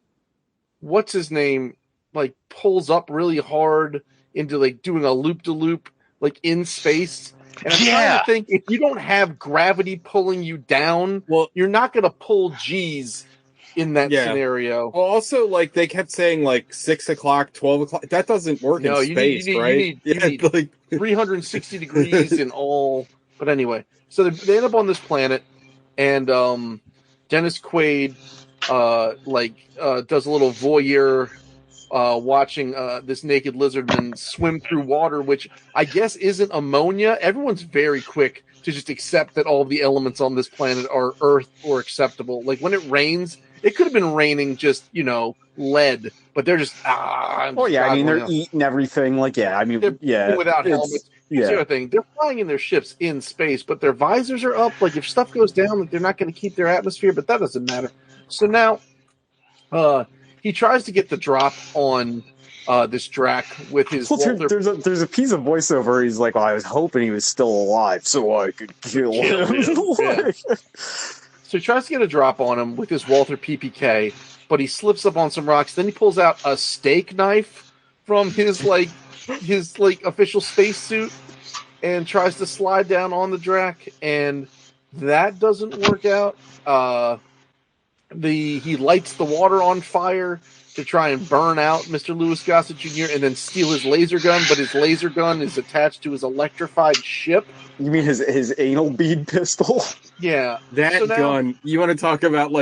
what's his name pulls up really hard into doing a loop-de-loop like in space. And I'm trying to think, if you don't have gravity pulling you down, well, you're not going to pull G's in that scenario. Well, also, like, they kept saying, like, 6 o'clock, 12 o'clock. That doesn't work in space, right? You need like 360 degrees in all. But anyway, so they end up on this planet, and Dennis Quaid does a little voyeur watching this naked lizardman swim through water, which I guess isn't ammonia. Everyone's very quick to just accept that all the elements on this planet are Earth or acceptable. Like when it rains, it could have been raining just, lead, but they're just I mean, they're eating everything. Like, they're without helmets. Here's the other thing: they're flying in their ships in space, but their visors are up. Like if stuff goes down, they're not going to keep their atmosphere, but that doesn't matter. So now, he tries to get the drop on this Drac with his. There's a piece of voiceover. He's like, I was hoping he was still alive so I could kill him. So he tries to get a drop on him with his Walther PPK, but he slips up on some rocks. Then he pulls out a steak knife from his official spacesuit and tries to slide down on the Drac, and that doesn't work out. He lights the water on fire to try and burn out Mr. Louis Gossett Jr. and then steal his laser gun, but his laser gun is attached to his electrified ship. You mean his anal bead pistol? Yeah. That gun, you want to talk about,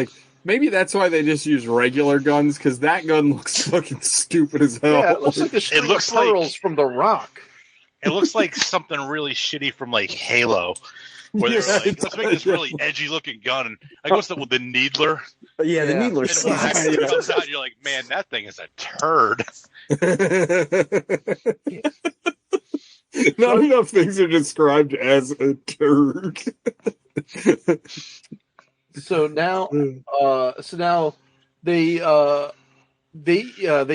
maybe that's why they just use regular guns, because that gun looks fucking stupid as hell. Yeah, it looks like the string of pearls from The Rock. It looks like something really shitty from, Halo. Where they're like, let's make this really edgy looking gun. And what's the Needler? Yeah, the Needler. And when it comes out, you're like, man, that thing is a turd. Not enough things are described as a turd. So now they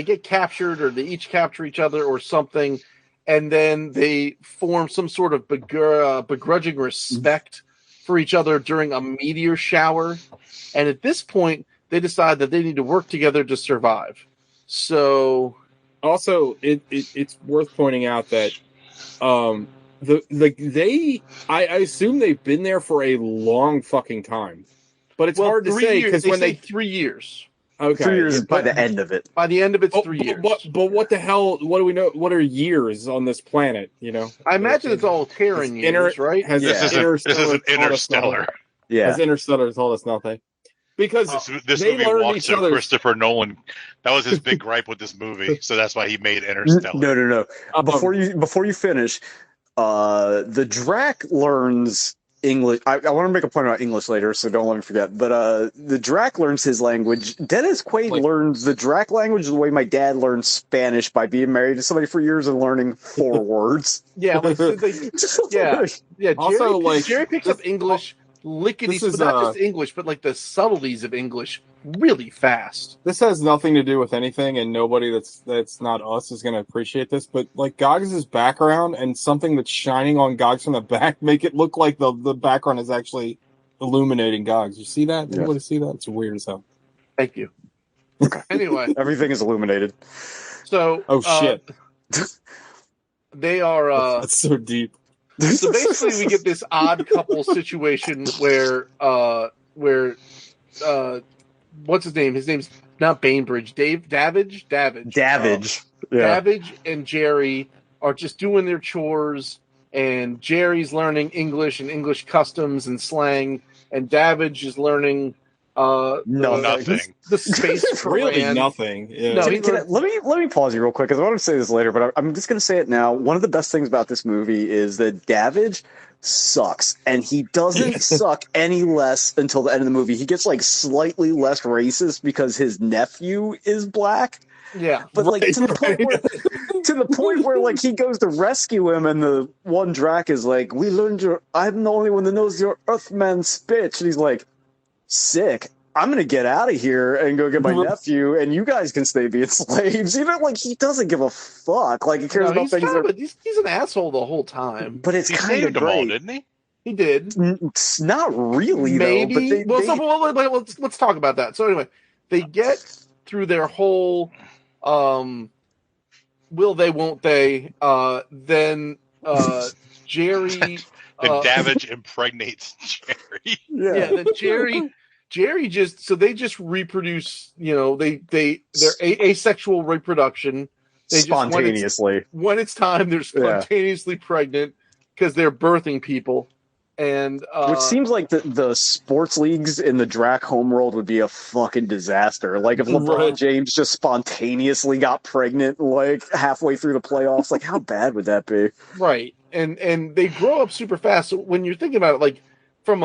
get captured, or they each capture each other or something. And then they form some sort of begrudging respect for each other during a meteor shower. And at this point, they decide that they need to work together to survive. So, also, it's worth pointing out that I assume they've been there for a long fucking time. But it's hard to say because when 3 years. Okay, 3 years by the end of it. By the end of it's 3 years. But what the hell? What do we know? What are years on this planet? I imagine it's all Terran years, right? This is Interstellar. Yeah, has Interstellar told us nothing? Because this movie walked through Christopher Nolan. That was his big gripe with this movie, so that's why he made Interstellar. No. Before you finish, the Drac learns English. I want to make a point about English later, so don't let me forget. But the Drac learns his language. Dennis Quaid learns the Drac language the way my dad learned Spanish by being married to somebody for years and learning 4 words. Yeah, yeah. Also, Jerry picks up English lickety, but not just English, but the subtleties of English really fast. This has nothing to do with anything, and nobody that's not us is going to appreciate this. But Goggs' background and something that's shining on Goggs from the back make it look like the background is actually illuminating Goggs. You see that? Anybody see that? It's weird as hell. Thank you. Okay. Anyway, everything is illuminated. So, shit. They are. That's so deep. So basically, we get this odd couple situation where what's his name? His name's not Bainbridge. Davidge. Davidge and Jerry are just doing their chores, and Jerry's learning English and English customs and slang, and Davidge is learning nothing. The space really nothing. Yeah. No, let me pause you real quick because I want to say this later, but I'm just going to say it now. One of the best things about this movie is that Davidge sucks, and he doesn't suck any less until the end of the movie. He gets slightly less racist because his nephew is black. Yeah, but to the point where he goes to rescue him, and the one Drac is like, "We learned I'm the only one that knows your Earthman speech," and he's like, "Sick. I'm going to get out of here and go get my nephew, and you guys can stay being slaves." He doesn't give a fuck. He cares about things. He's an asshole the whole time. But it's kind of great. All, didn't he? He did. It's not really, maybe. Though, but let's talk about that. So anyway, they get through their whole will they, won't they, then Jerry. The Davidge impregnates Jerry. Yeah, Jerry they just reproduce. They're asexual reproduction. They spontaneously. When it's time, they're spontaneously pregnant because they're birthing people. And which seems like the sports leagues in the Drac homeworld would be a fucking disaster. Like if LeBron James just spontaneously got pregnant like halfway through the playoffs, like how bad would that be? Right. And they grow up super fast. So when you're thinking about it, like from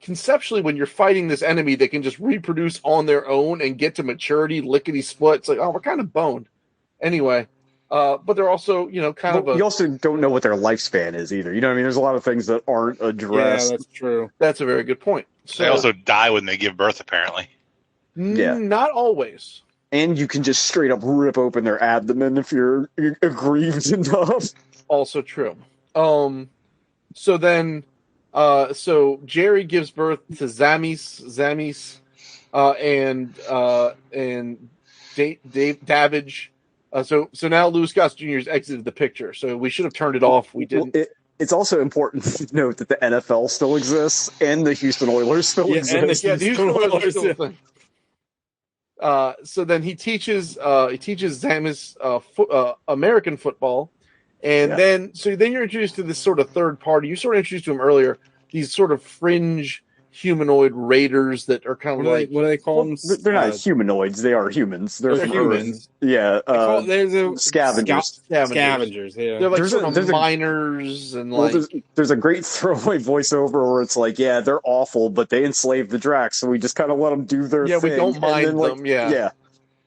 conceptually, when you're fighting this enemy that can just reproduce on their own and get to maturity, lickety split, it's like, oh, we're kind of boned. Anyway. But they're also, you also don't know what their lifespan is either. You know what I mean? There's a lot of things that aren't addressed. Yeah, that's true. That's a very good point. So, they also die when they give birth, apparently. Yeah. Not always. And you can just straight up rip open their abdomen if you're aggrieved enough. Also true. So then, Jerry gives birth to Zamis, and Davidge. So now Louis Gossett Jr. has exited the picture. So we should have turned it off. We didn't. It's also important to note that the NFL still exists and the Houston Oilers still exist. The Houston Oilers still exist. So then he teaches Zamis American football, and then you're introduced to this sort of third party. You sort of introduced to him earlier. These sort of fringe humanoid raiders that are kind of what do they call them? They're not humanoids. They are humans. They're humans. Yeah. There's scavengers. Scavengers. Yeah. They're like sort of miners and like. There's a great throwaway voiceover where it's like, yeah, they're awful, but they enslaved the Dracs, so we just kind of let them do their thing. Yeah, we don't mind them. Yeah.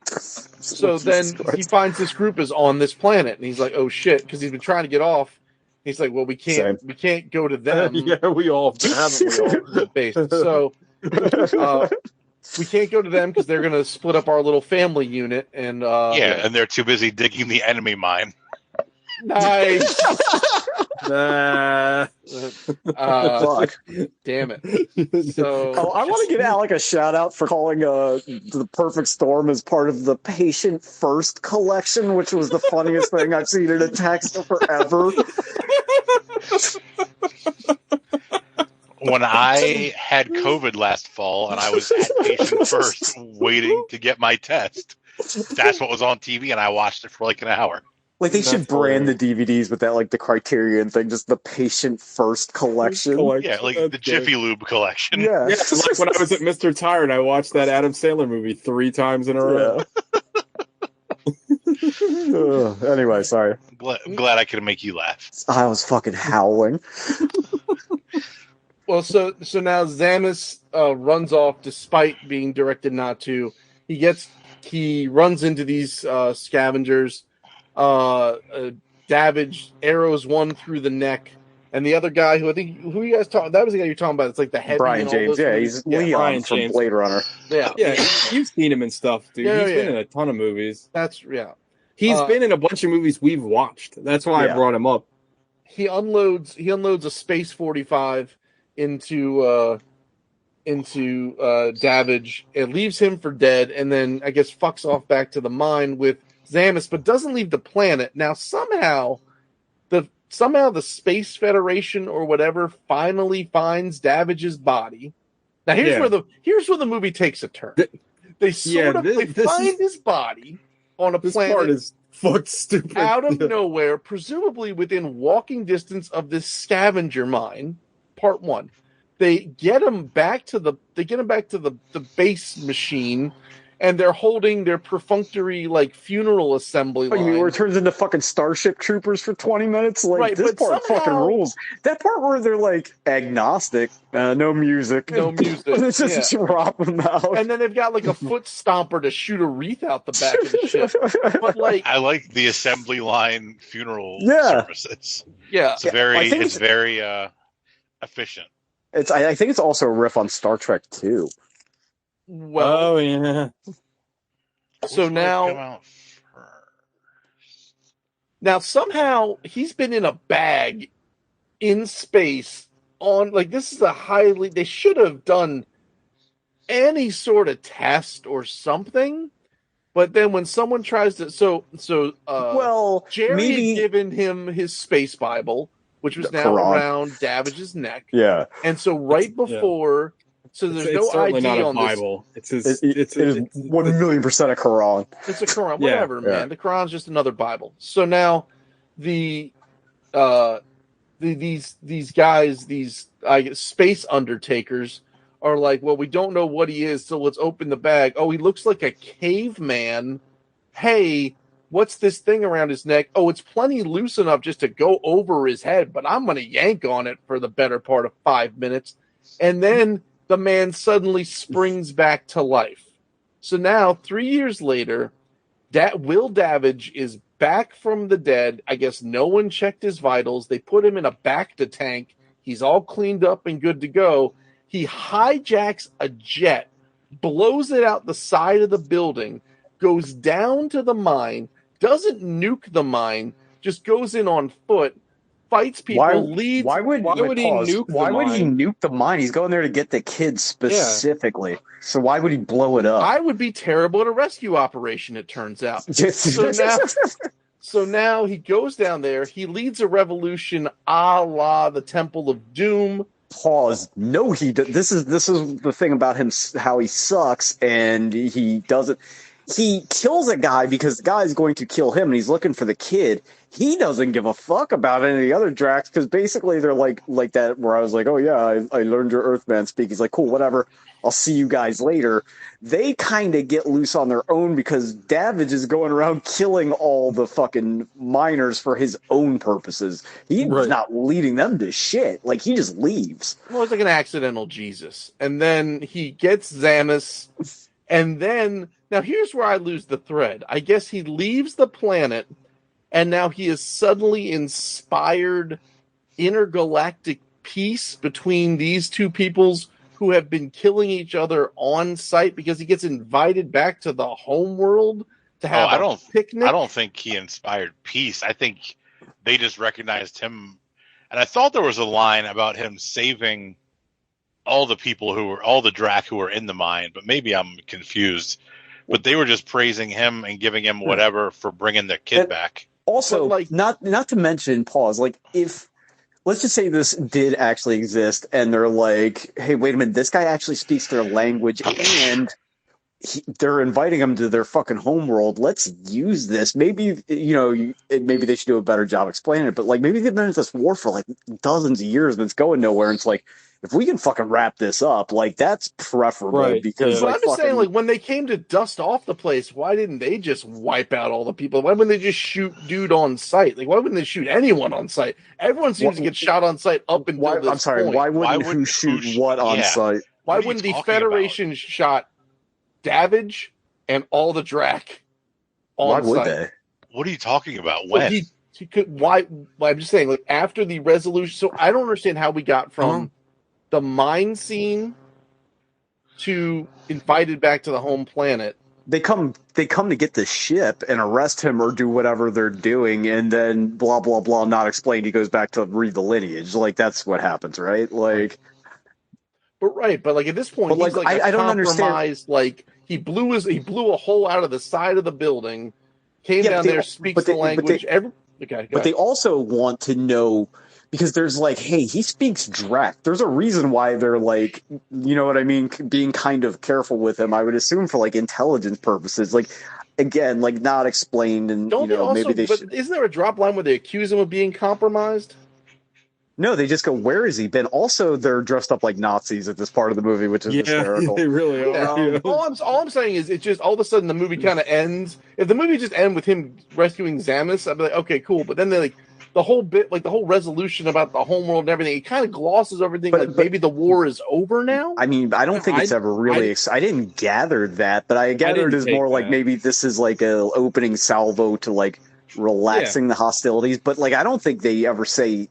So then he finds this group is on this planet, and he's like, "Oh shit!" Because he's been trying to get off. He's like, "Well, we can't go to them." Yeah, we all haven't. So we can't go to them because they're going to split up our little family unit, and and they're too busy digging the enemy mine. Nice. Fuck. Damn it. So I want to give Alec a shout out for calling The Perfect Storm as part of the Patient First collection, which was the funniest thing I've seen in a text forever. When I had COVID last fall and I was at Patient First waiting to get my test, that's what was on TV, and I watched it for like an hour. Like they should brand the DVDs with that, like the Criterion thing, just the Patient First collection. Yeah, like the Jiffy Lube collection. Yeah, like when I was at Mr. Tired, I watched that Adam Sandler movie 3 times in a row. Anyway, sorry. I'm glad I could make you laugh. I was fucking howling. Well, so now Zamis runs off despite being directed not to. He runs into these scavengers. Davidge arrows one through the neck, and the other guy who you guys talking, that was the guy you're talking about. It's like the head. Brian James, he's Leon from Blade Runner. Yeah, you've seen him in stuff, dude. He's been in a ton of movies. He's been in a bunch of movies we've watched. That's why I brought him up. He unloads a Space 45 into Davidge. It leaves him for dead, and then I guess fucks off back to the mine with Zamis, but doesn't leave the planet. Now somehow the Space Federation or whatever finally finds Davidge's body. Now here's where the movie takes a turn. They find his body on a planet. This part is fucked stupid. Out of nowhere, presumably within walking distance of this scavenger mine. Part 1. They get him back to the base machine. And they're holding their perfunctory, like, funeral assembly line. You mean where it turns into fucking Starship Troopers for 20 minutes? Like, right, this part fucking rules. That part where they're, like, agnostic, no music. It's just drop them out. And then they've got, like, a foot stomper to shoot a wreath out the back of the ship. But, like... I like the assembly line funeral services. Yeah. It's very efficient. I think it's also a riff on Star Trek 2. Well, so now somehow he's been in a bag in space on, like, this is they should have done any sort of test or something But then when someone tries to, well, Jerry maybe had given him his space Bible, which was The now Quran. around Davidge's neck. yeah, And so right before, so there's it's no certainly ID not a on Bible. It's his. it is 1,000,000% a Quran. this. It's a Quran, Yeah, whatever, yeah. man. The Quran's just another Bible. So now these guys, these space undertakers, are like, well, we don't know what he is, so let's open the bag. Oh, he looks like a caveman. Hey, what's this thing around his neck? Oh, it's plenty loose enough just to go over his head, but I'm going to yank on it for the better part of 5 minutes. And then the man suddenly springs back to life. So now, 3 years later, Will Davidge is back from the dead. I guess no one checked his vitals. They put him in a Bacta tank. He's all cleaned up and good to go. He hijacks a jet, blows it out the side of the building, goes down to the mine, doesn't nuke the mine, just goes in on foot, fights people, leads. Why would he nuke the mine? He's going there to get the kids specifically. Yeah. So why would he blow it up? I would be terrible at a rescue operation, it turns out. So now he goes down there. He leads a revolution a la the Temple of Doom. Pause. No, this is the thing about him, how he sucks, and he doesn't. He kills a guy because the guy's going to kill him, and he's looking for the kid. He doesn't give a fuck about any of the other Dracs, because basically they're like that, where I was like, oh yeah, I learned your Earthman speak. He's like, cool, whatever. I'll see you guys later. They kind of get loose on their own because Davidge is going around killing all the fucking miners for his own purposes. He's not leading them to shit. Like, he just leaves. Well, it's like an accidental Jesus. And then he gets Xamus, and then... Now, here's where I lose the thread. I guess he leaves the planet, and now he has suddenly inspired intergalactic peace between these two peoples who have been killing each other on site, because he gets invited back to the home world to have a picnic. I don't think he inspired peace. I think they just recognized him. And I thought there was a line about him saving all the Drac who were in the mine, but maybe I'm confused. But they were just praising him and giving him whatever for bringing their kid back. Also, not to mention, pause, like, if, let's just say this did actually exist, and they're like, hey, wait a minute, this guy actually speaks their language, and they're inviting him to their fucking homeworld. Let's use this. Maybe, maybe they should do a better job explaining it, but, like, maybe they've been in this war for, like, dozens of years, and it's going nowhere, and it's like, if we can fucking wrap this up, like, that's preferable. Right. Because, I'm just saying, like, when they came to dust off the place, why didn't they just wipe out all the people? Why wouldn't they just shoot dude on site? Like, why wouldn't they shoot anyone on site? Everyone seems to get shot on site up until this I'm sorry, point. why wouldn't who shoot what on site? Why wouldn't the Federation shot Davidge and all the Drac on site? Why would they? What are you talking about? When? He could, why? I'm just saying, like, after the resolution. So I don't understand how we got from the mine scene to invited back to the home planet. They come to get the ship and arrest him or do whatever they're doing, and then blah blah blah, not explained. He goes back to read the lineage. Like, that's what happens, right? Like, but like at this point, he's like I don't understand. Like, he blew a hole out of the side of the building, came down there, speaks the language. But they also want to know, because there's like, hey, he speaks Drac. There's a reason why they're like, you know what I mean, being kind of careful with him. I would assume for like intelligence purposes. Like, again, like, not explained, and maybe they. But isn't there a drop line where they accuse him of being compromised? No, they just go, where has he been? Also, they're dressed up like Nazis at this part of the movie, which is hysterical. They really are. Yeah. All I'm saying is, it's just all of a sudden the movie kind of ends. If the movie just ended with him rescuing Xamus, I'd be like, okay, cool. But then they like the whole bit, like the whole resolution about the homeworld and everything, it kind of glosses everything. But maybe the war is over now. I mean, I don't think it's ever really. I didn't gather that, but I gathered it's more like maybe this is like a opening salvo to like relaxing the hostilities. But like, I don't think they ever say.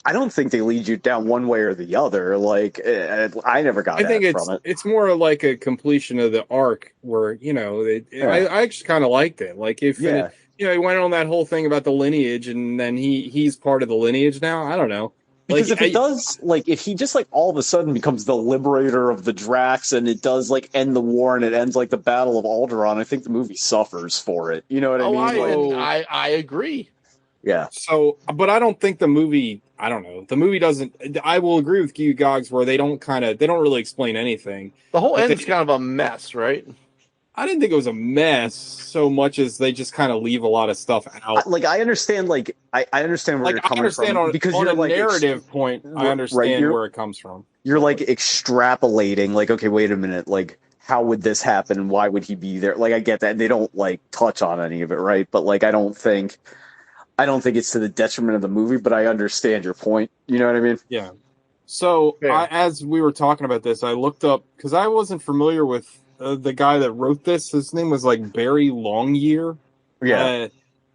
I don't think they lead you down one way or the other. Like, I never got that from it. It's more like a completion of the arc where, I actually kind of liked it. Like, if, he went on that whole thing about the lineage, and then he's part of the lineage now. I don't know. Because if it does, like, if he just, like, all of a sudden becomes the liberator of the Drax and it does, like, end the war and it ends, like, the Battle of Alderaan, I think the movie suffers for it. You know what I mean? I agree. Yeah. So, but I don't think the movie, I don't know. The movie doesn't, I will agree with you, Gogs, where they don't really explain anything. The whole end's kind of a mess, right? I didn't think it was a mess so much as they just kind of leave a lot of stuff out. Like, I understand, like, I understand where you're coming from. Because on you're, like, narrative point, I understand where it comes from. You're, like, extrapolating, like, okay, wait a minute, like, how would this happen? Why would he be there? Like, I get that. They don't, like, touch on any of it, right? But, like, I don't think it's to the detriment of the movie, but I understand your point. You know what I mean? Yeah. So, as we were talking about this, I looked up, because I wasn't familiar with the guy that wrote this. His name was, like, Barry Longyear. Yeah.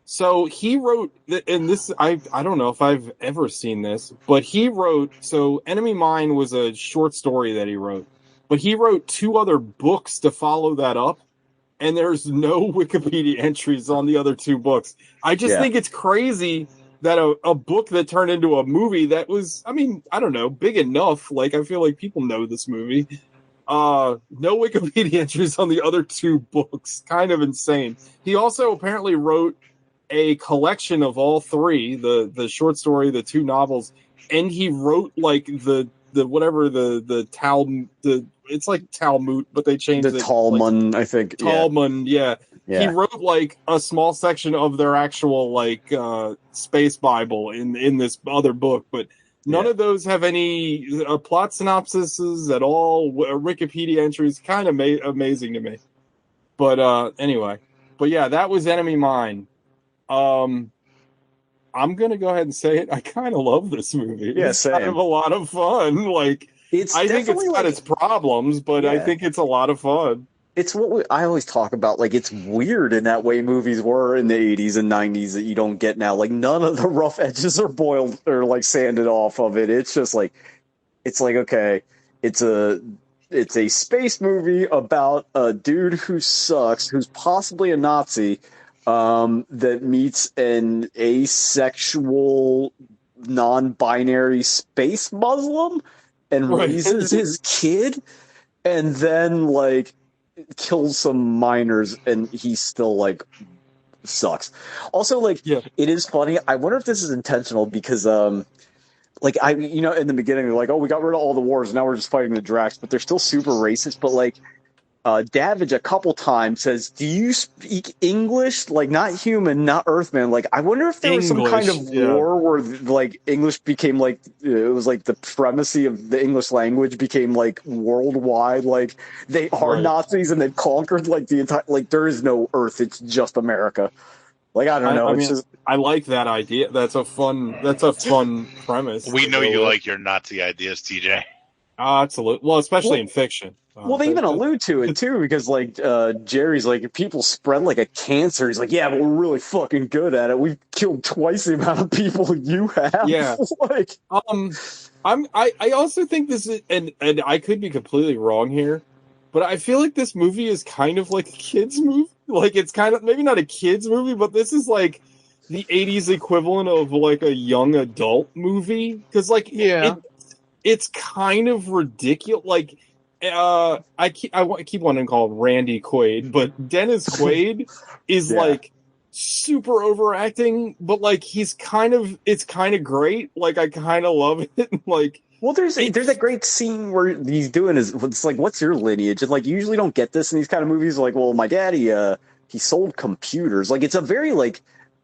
So he wrote, and this, I don't know if I've ever seen this, but he wrote, so Enemy Mine was a short story that he wrote, but he wrote 2 other books to follow that up, and there's no Wikipedia entries on the other 2 books. I just think it's crazy that a book that turned into a movie that was, I mean, I don't know, big enough. Like, I feel like people know this movie. No Wikipedia entries on the other 2 books. Kind of insane. He also apparently wrote a collection of all 3, the short story, the 2 novels, and he wrote, like, the it's like Talmud, but they changed the Talmud, like, I think. Talmud, yeah. He wrote, like, a small section of their actual, like, space Bible in this other book, but none of those have any plot synopsises at all, Wikipedia entries. Kind of amazing to me. But anyway. But yeah, that was Enemy Mine. I'm going to go ahead and say it. I kind of love this movie. Yeah, it's kind of a lot of fun. Like, I think it's got its problems, but I think it's a lot of fun. It's what I always talk about. Like, it's weird in that way movies were in the 80s and 90s that you don't get now. Like, none of the rough edges are boiled or, like, sanded off of it. It's just like, okay, it's a space movie about a dude who sucks, who's possibly a Nazi, that meets an asexual, non-binary space Muslim and raises his kid, and then, like, kills some miners, and he still, like, sucks. Also, like, it is funny. I wonder if this is intentional because, like, in the beginning, they're like, oh, we got rid of all the wars, now we're just fighting the Drax, but they're still super racist. But, like, Davidge a couple times says, do you speak English? Like, not human, not Earthman. Like, I wonder if there was some kind of war where, like, English became, like, it was like the primacy of the English language became, like, worldwide. Like, they are Nazis and they've conquered, like, the entire, like, there is no Earth, it's just America. Like, I don't know. I mean, I like that idea. That's a fun premise. We know you like your Nazi ideas, TJ. Absolutely. Well, especially in fiction. Well, they even allude to it, too, because, like, Jerry's like, if people spread, like, a cancer, he's like, yeah, but we're really fucking good at it. We've killed twice the amount of people you have. Yeah. Like, I also think this is, and I could be completely wrong here, but I feel like this movie is kind of like a kid's movie. Like, it's kind of, maybe not a kid's movie, but this is, like, the 80s equivalent of, like, a young adult movie. Because, like, it's kind of ridiculous. Like, I keep wanting to call him Randy Quaid, but Dennis Quaid is like super overacting, but like it's kind of great. Like, I kind of love it. Like, well, there's a great scene where he's doing it's like, what's your lineage? And like, you usually don't get this in these kind of movies. Like, well, my daddy, he sold computers. Like, it's a very like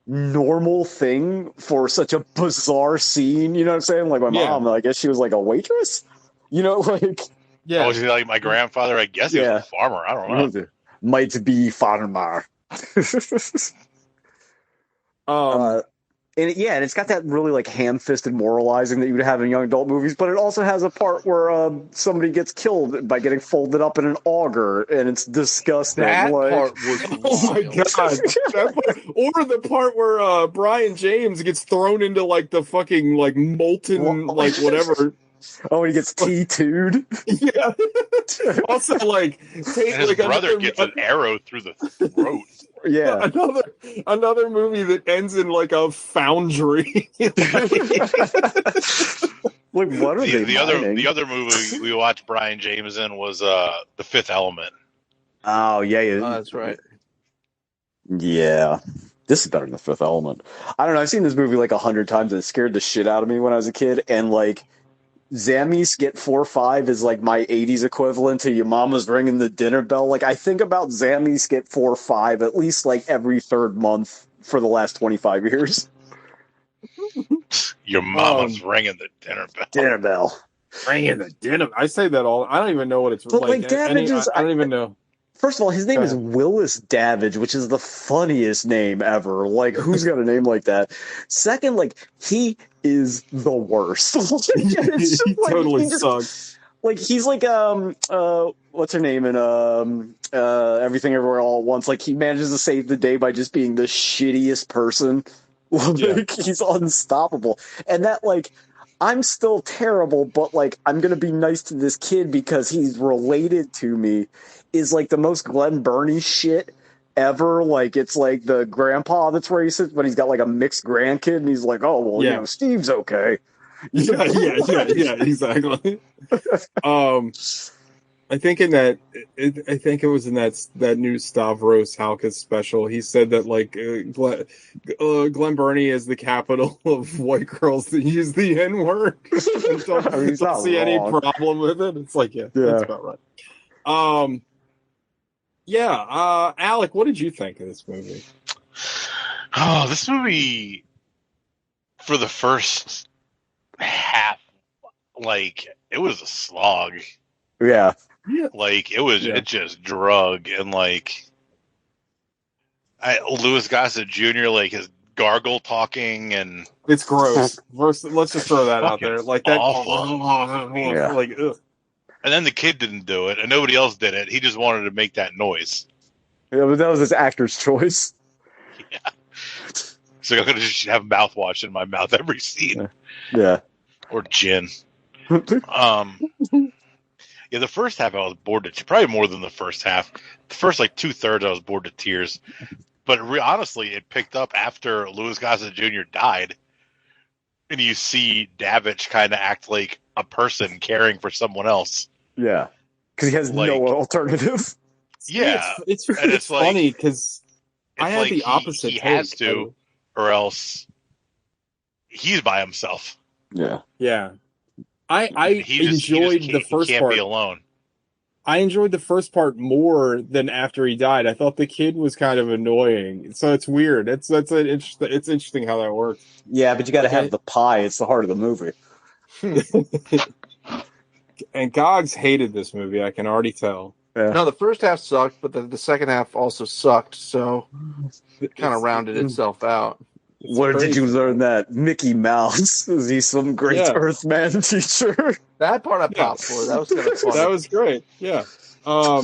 normal thing for such a bizarre scene. You know what I'm saying? Like, my mom, I guess she was like a waitress. You know, like. Yeah. Oh, was he like my grandfather? I guess he was a farmer. I don't know. Might be farmer. And it's got that really like ham-fisted moralizing that you would have in young adult movies, but it also has a part where somebody gets killed by getting folded up in an auger, and it's disgusting. That like, part was oh my god! Or the part where Brian James gets thrown into like the fucking like molten like whatever. Oh, he gets T2'd. Yeah. Also, like, and his brother gets an arrow through the throat. Yeah. Another movie that ends in like a foundry. Like, what are they The mining? other movie we watched Brian James in was The Fifth Element. Oh, yeah. That's right. Yeah. This is better than The Fifth Element. I don't know. I've seen this movie like 100 times and it scared the shit out of me when I was a kid. And like, Zammy's Get 4-5 is like my 80s equivalent to Your Mama's Ringing the Dinner Bell. Like, I think about Zammy's Get 4-5 at least like every third month for the last 25 years. Your mama's ringing the dinner bell. Dinner bell. Ringing the dinner. I say that all. I don't even know what it's But like Davidge is, I don't even know. First of all, his name is Willis Davidge, which is the funniest name ever. Like, who's got a name like that? Second, like, he is the worst. He totally sucks. Like, he's like, what's her name in Everything Everywhere All at Once? Like, he manages to save the day by just being the shittiest person. Like, he's unstoppable. And that, like, I'm still terrible, but, like, I'm gonna be nice to this kid because he's related to me, is, like, the most Glenn Burney shit ever. Like, it's, like, the grandpa that's racist, but he's got, like, a mixed grandkid, and he's like, oh, well, you know, Steve's okay. Yeah, exactly. I think it was in that new Stavros Halkias special. He said that like Glenn Burney is the capital of white girls that use the N-word. And don't see any problem with it. It's like, that's about right. Alec, what did you think of this movie? Oh, this movie for the first half, like, it was a slog. Yeah. Like, it just drug, and like Louis Gossett Jr., like, his gargle talking, and it's gross. Let's just throw that out there. Like that awful. Like, ugh. And then the kid didn't do it, and nobody else did it. He just wanted to make that noise. Yeah, but that was his actor's choice. Yeah. So I'm gonna just have mouthwash in my mouth every scene. Yeah. Or gin. Yeah, the first half I was bored to probably more than the first half. The first like 2/3 I was bored to tears. But honestly, it picked up after Louis Gossett Jr. died, and you see Davidge kind of act like a person caring for someone else. Yeah, because he has like, no alternative. Yeah, it's like, funny because I had the opposite. He has to, or else he's by himself. Yeah, yeah. I enjoyed the first part. He can't be alone. I enjoyed the first part more than after he died. I thought the kid was kind of annoying, so it's weird. It's interesting how that works. Yeah, but you got to have the pie. It's the heart of the movie. And Gogs hated this movie. I can already tell. Yeah. No, the first half sucked, but the second half also sucked. So it kind of rounded itself out. Where did you learn that? Mickey Mouse. Is he some great Earthman teacher? That part I popped for. That was kind of fun. That was great. Yeah. All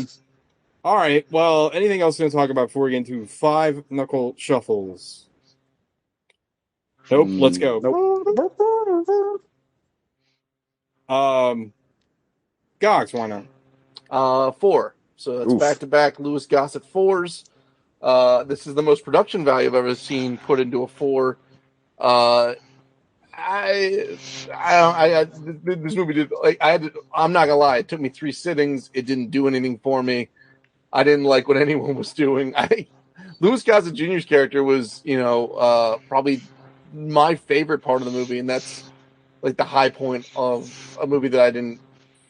right. Well, anything else we're going to talk about before we get into Five Knuckle Shuffles? Nope. Let's go. Nope. Gogs, why not? 4. So that's back-to-back Louis Gossett 4s. This is the most production value I've ever seen put into a 4. This movie did, like, I'm not gonna lie, it took me 3 sittings. It didn't do anything for me. I didn't like what anyone was doing. Louis Gossett Jr.'s character was, probably my favorite part of the movie, and that's like the high point of a movie that I didn't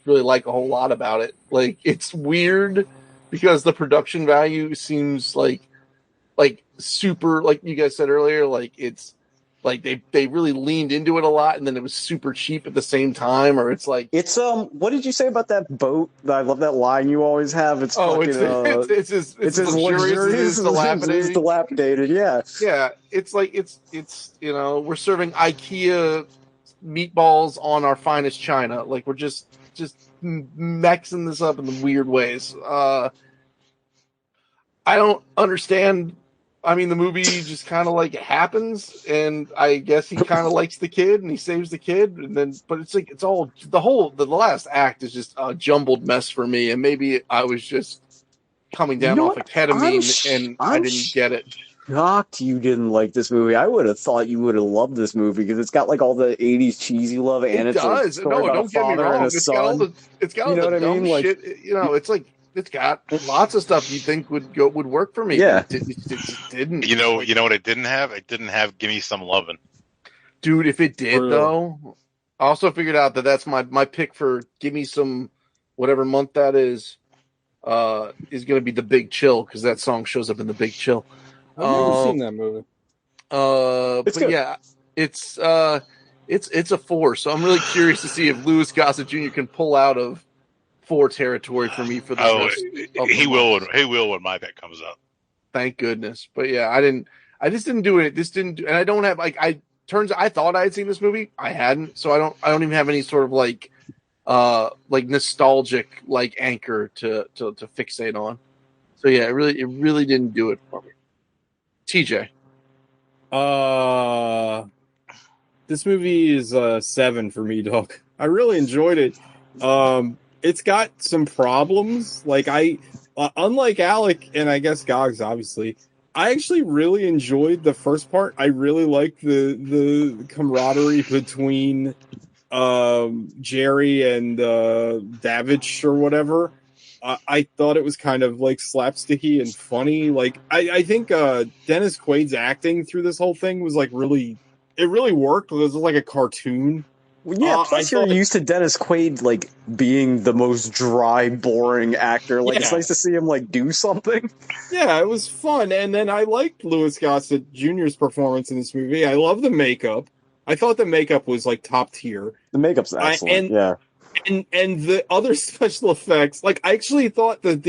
really like a whole lot about it. Like, it's weird because the production value seems like super, like you guys said earlier, like it's like they really leaned into it a lot, and then it was super cheap at the same time, or it's like it's what did you say about that boat? I love that line you always have. It's as luxurious as dilapidated. Yeah, it's like it's we're serving IKEA meatballs on our finest china. Like, we're just mixing this up in the weird ways. I don't understand. I mean, the movie just kind of like happens, and I guess he kind of likes the kid, and he saves the kid, and then, but it's like, it's all, the last act is just a jumbled mess for me, and maybe I was just coming down off of ketamine, I didn't get it. Shocked you didn't like this movie. I would have thought you would have loved this movie because it's got like all the 80s cheesy love and it does. No, don't get me wrong. It's got all the dumb shit. It's got lots of stuff you think would work for me. Yeah. It didn't. You know what it didn't have? It didn't have Give Me Some Lovin'. Dude, if it did though, I also figured out that's my pick for Give Me Some, whatever month that is going to be The Big Chill, because that song shows up in The Big Chill. I've never seen that movie. But good. Yeah, it's a 4. So I'm really curious to see if Louis Gossett Jr. can pull out of 4 territory for me for the rest of he will when my pick comes up. Thank goodness. But yeah, I just didn't do it. And I don't have I thought I had seen this movie. I hadn't, so I don't even have any sort of like nostalgic like anchor to fixate on. So yeah, it really didn't do it for me. TJ. This movie is 7 for me, dog. I really enjoyed it. It's got some problems. Like unlike Alec and I guess Gogs, obviously, I actually really enjoyed the first part. I really liked the camaraderie between Jerry and Davidge or whatever. I thought it was kind of like slapsticky and funny. Like I think Dennis Quaid's acting through this whole thing was like really worked. It was like a cartoon. Well, yeah, plus you're used to Dennis Quaid like being the most dry, boring actor. Like it's nice to see him like do something. Yeah, it was fun. And then I liked Louis Gossett Jr.'s performance in this movie. I love the makeup. I thought the makeup was like top tier. The makeup's excellent. And the other special effects, like I actually thought that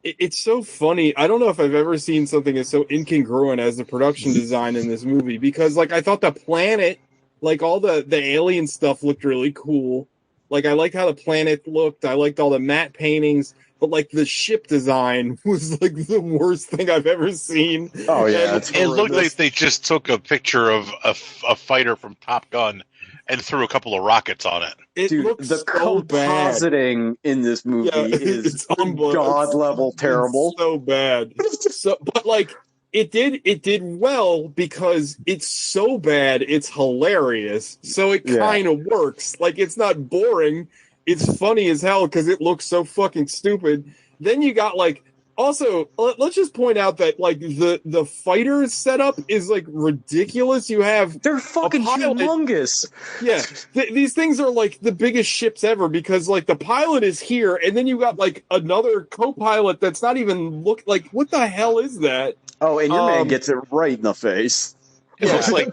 it's so funny. I don't know if I've ever seen something that's so incongruent as the production design in this movie, because like I thought the planet, like all the alien stuff looked really cool. Like I liked how the planet looked. I liked all the matte paintings, but like the ship design was like the worst thing I've ever seen. Oh yeah, it looked like they just took a picture of a fighter from Top Gun and threw a couple of rockets on it. Dude, the so compositing in this movie is god level terrible. It's so bad. But like it did well because it's so bad it's hilarious. So it kind of works. Like it's not boring. It's funny as hell because it looks so fucking stupid. Then you got like. Also, let's just point out that like the fighter setup is like ridiculous. They're fucking humongous. Yeah, these things are like the biggest ships ever because like the pilot is here, and then you got like another co-pilot that's not even like what the hell is that? Oh, and your man gets it right in the face. It looks like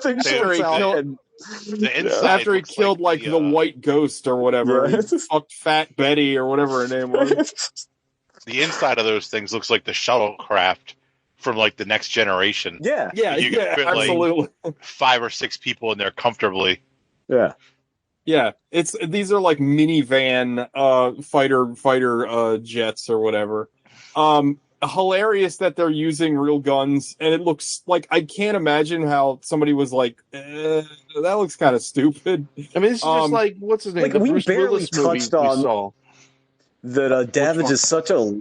after he killed like the white ghost or whatever, fucked Fat Betty or whatever her name was. The inside of those things looks like the shuttlecraft from like the Next Generation. Yeah, you can fit, absolutely. Like 5 or 6 people in there comfortably. Yeah. These are like minivan fighter jets or whatever. Hilarious that they're using real guns, and it looks like I can't imagine how somebody was like, that looks kind of stupid. I mean, it's just like what's his name? Like we barely touched on. That Davidge is such a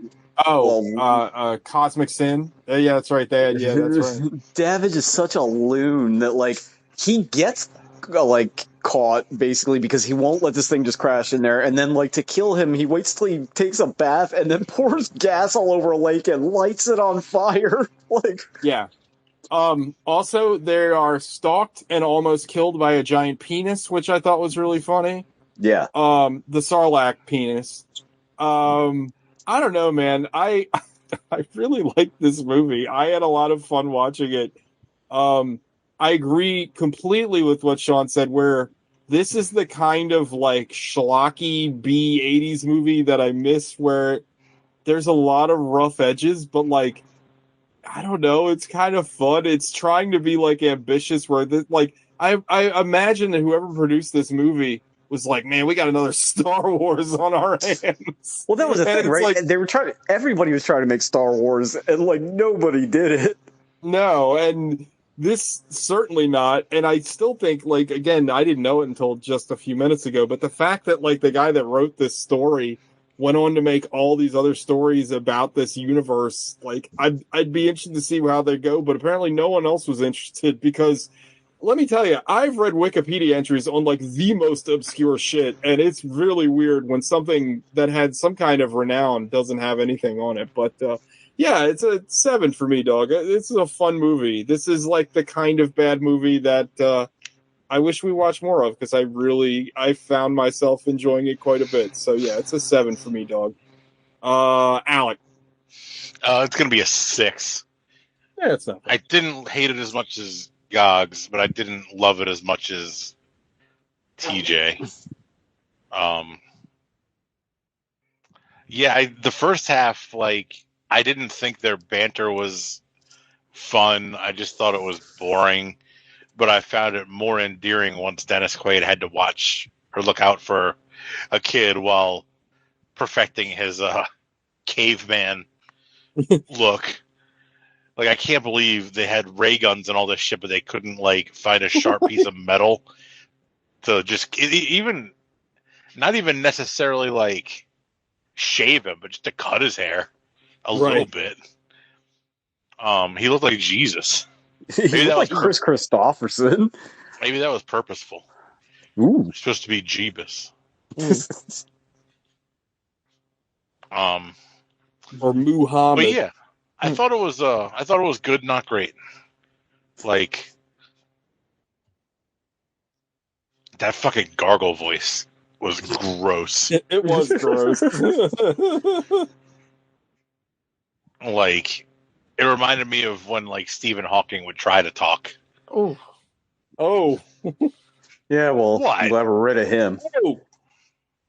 Cosmic Sin. Yeah, that's right. That's right. Davidge is such a loon that like he gets like caught basically because he won't let this thing just crash in there, and then like to kill him, he waits till he takes a bath and then pours gas all over a lake and lights it on fire. Like Also, they are stalked and almost killed by a giant penis, which I thought was really funny. Yeah. The Sarlacc penis. I don't know, man. I really liked this movie. I had a lot of fun watching it. I agree completely with what Sean said, where this is the kind of like schlocky B-80s movie that I miss, where there's a lot of rough edges, but like, I don't know, it's kind of fun. It's trying to be like ambitious, where I imagine that whoever produced this movie was like, man, we got another Star Wars on our hands. Well, that was the thing, right? Like, everybody was trying to make Star Wars, and like nobody did it. No, and this certainly not. And I still think, like, again, I didn't know it until just a few minutes ago, but the fact that like the guy that wrote this story went on to make all these other stories about this universe. Like, I'd be interested to see how they go, but apparently no one else was interested because, let me tell you, I've read Wikipedia entries on like the most obscure shit, and it's really weird when something that had some kind of renown doesn't have anything on it. But yeah, it's a 7 for me, dog. This is a fun movie. This is like the kind of bad movie that I wish we watched more of, because I found myself enjoying it quite a bit. So yeah, it's a 7 for me, dog. Alec. It's gonna be a 6. Yeah, it's not bad. I didn't hate it as much as Gogs, but I didn't love it as much as TJ. Yeah, the first half, like, I didn't think their banter was fun. I just thought it was boring. But I found it more endearing once Dennis Quaid had to watch or look out for a kid while perfecting his caveman look. Like, I can't believe they had ray guns and all this shit, but they couldn't, like, find a sharp piece of metal to just even, not even necessarily, like, shave him, but just to cut his hair a little bit. He looked like Jesus. He looked like Chris Christopherson. Maybe that was purposeful. Ooh. It's supposed to be Jeebus. Or Muhammad. But yeah, I thought it was good, not great. Like, that fucking gargle voice was gross. It was gross. Like, it reminded me of when, like, Stephen Hawking would try to talk. Oh. Yeah, well, What? I'm glad we're rid of him.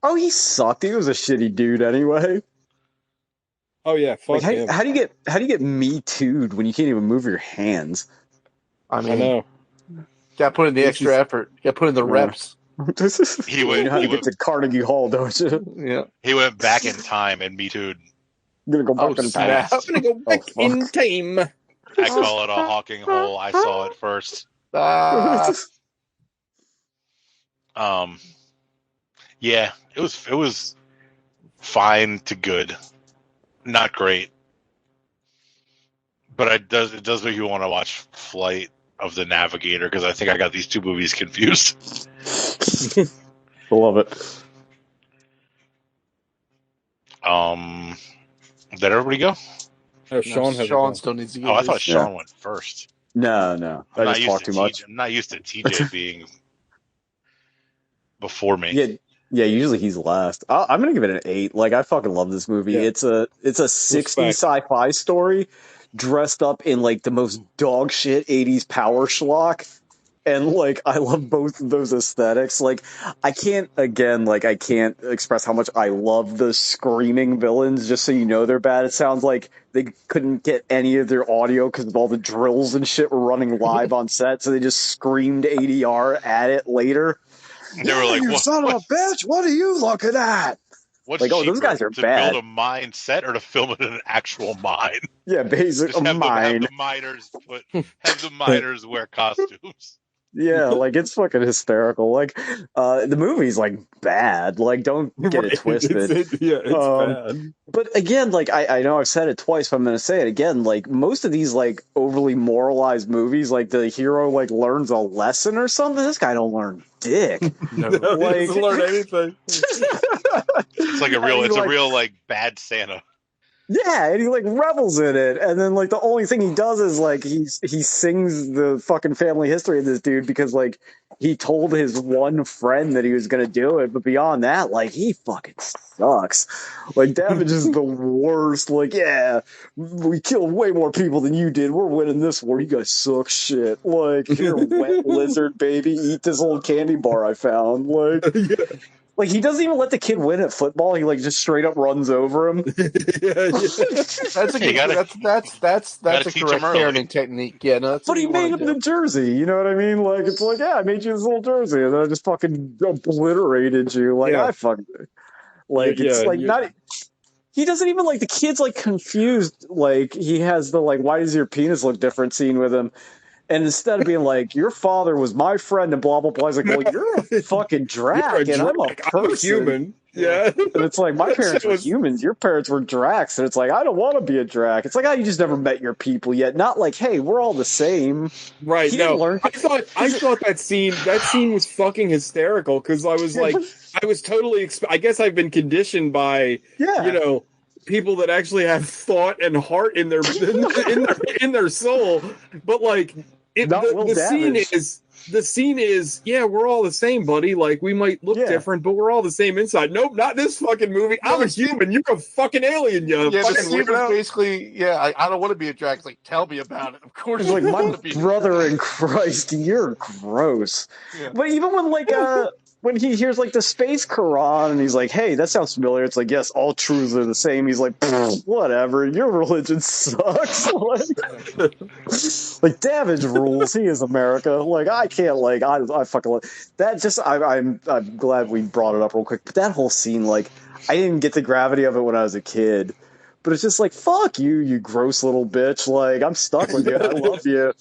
Oh, he sucked. He was a shitty dude anyway. Oh yeah, fuck like, him. How do you get Me Too'd when you can't even move your hands? I mean, I know. Got to put in the extra effort. Got to put in the reps. He went. You know how He to get to Carnegie Hall, don't you? Yeah. He went back in time and Me Too'd. I'm gonna go back Oh, in snap. time. I'm gonna go back in time. I call it a Hawking hole. I saw it first. Yeah, it was fine to good, not great, but it does make you want to watch Flight of the Navigator, because I think I got these two movies confused. I love it. Did everybody go? Oh, Sean still needs to go. Oh, I thought Sean went first. No. I just talk too much. I'm not used to TJ being before me. Yeah. Usually he's last. I'm gonna give it an 8. Like, I fucking love this movie. Yeah. It's a 60s sci-fi story dressed up in like the most dog shit 80s power schlock. And, like, I love both of those aesthetics. Like, I can't express how much I love the screaming villains, just so you know they're bad. It sounds like they couldn't get any of their audio because of all the drills and shit were running live on set, so they just screamed ADR at it later. They were like, "You son of a bitch, what are you looking at?" What's like, oh, those cheaper, guys are to bad. build a mine set or to film it in an actual mine? Yeah, basically a mine. Have the miners wear costumes. Yeah, like, it's fucking hysterical. Like, the movie's like bad. Like, don't get it twisted. It's bad. But again, like, I know I've said it twice, but I'm gonna say it again. Like, most of these like overly moralized movies, like the hero like learns a lesson or something. This guy don't learn dick. No, He doesn't learn anything. It's like a real like bad Santa. Yeah, and he like revels in it, and then like the only thing he does is like he sings the fucking family history of this dude because like he told his one friend that he was gonna do it, but beyond that, like, he fucking sucks. Like, Damage is the worst. Like, yeah, we killed way more people than you did. We're winning this war. You guys suck shit. Like, here, wet lizard baby, eat this old candy bar I found. Like. Yeah. Like, he doesn't even let the kid win at football. He like just straight up runs over him. That's a good. That's a correct parenting technique. Yeah, no. But he made him the jersey. You know what I mean? Like, it's like, yeah, I made you this little jersey, and then I just fucking obliterated you. Like, I fucking like it's like not. He doesn't even the kid's like confused. Like, he has the why does your penis look different scene with him. And instead of being like, your father was my friend and blah, blah, blah, he's like, well, you're a fucking drac and I'm a person. I'm a human. Yeah. And it's like, my parents were humans, your parents were dracs. And it's like, I don't want to be a drac. It's like, oh, you just never met your people yet. Not like, hey, we're all the same. Right. I thought that scene was fucking hysterical because I was like, I was totally, I guess I've been conditioned by, people that actually have thought and heart in their in their soul. But like, the scene is, yeah, we're all the same, buddy. Like, we might look different, but we're all the same inside. Nope, not this fucking movie. I'm a human. You're a fucking alien. You the scene was basically, I don't want to be a drag. It's like, tell me about it. Of course, like my brother in Christ, you're gross. Yeah. But even when when he hears like the space Quran and he's like, hey, that sounds familiar. It's like, yes, all truths are the same. He's like, whatever, your religion sucks. Like Davidge rules. He is America. Like, I can't, like, I fucking like that. Just, I'm glad we brought it up real quick. But that whole scene, like, I didn't get the gravity of it when I was a kid. But it's just like, fuck you, you gross little bitch. Like, I'm stuck with you. I love you.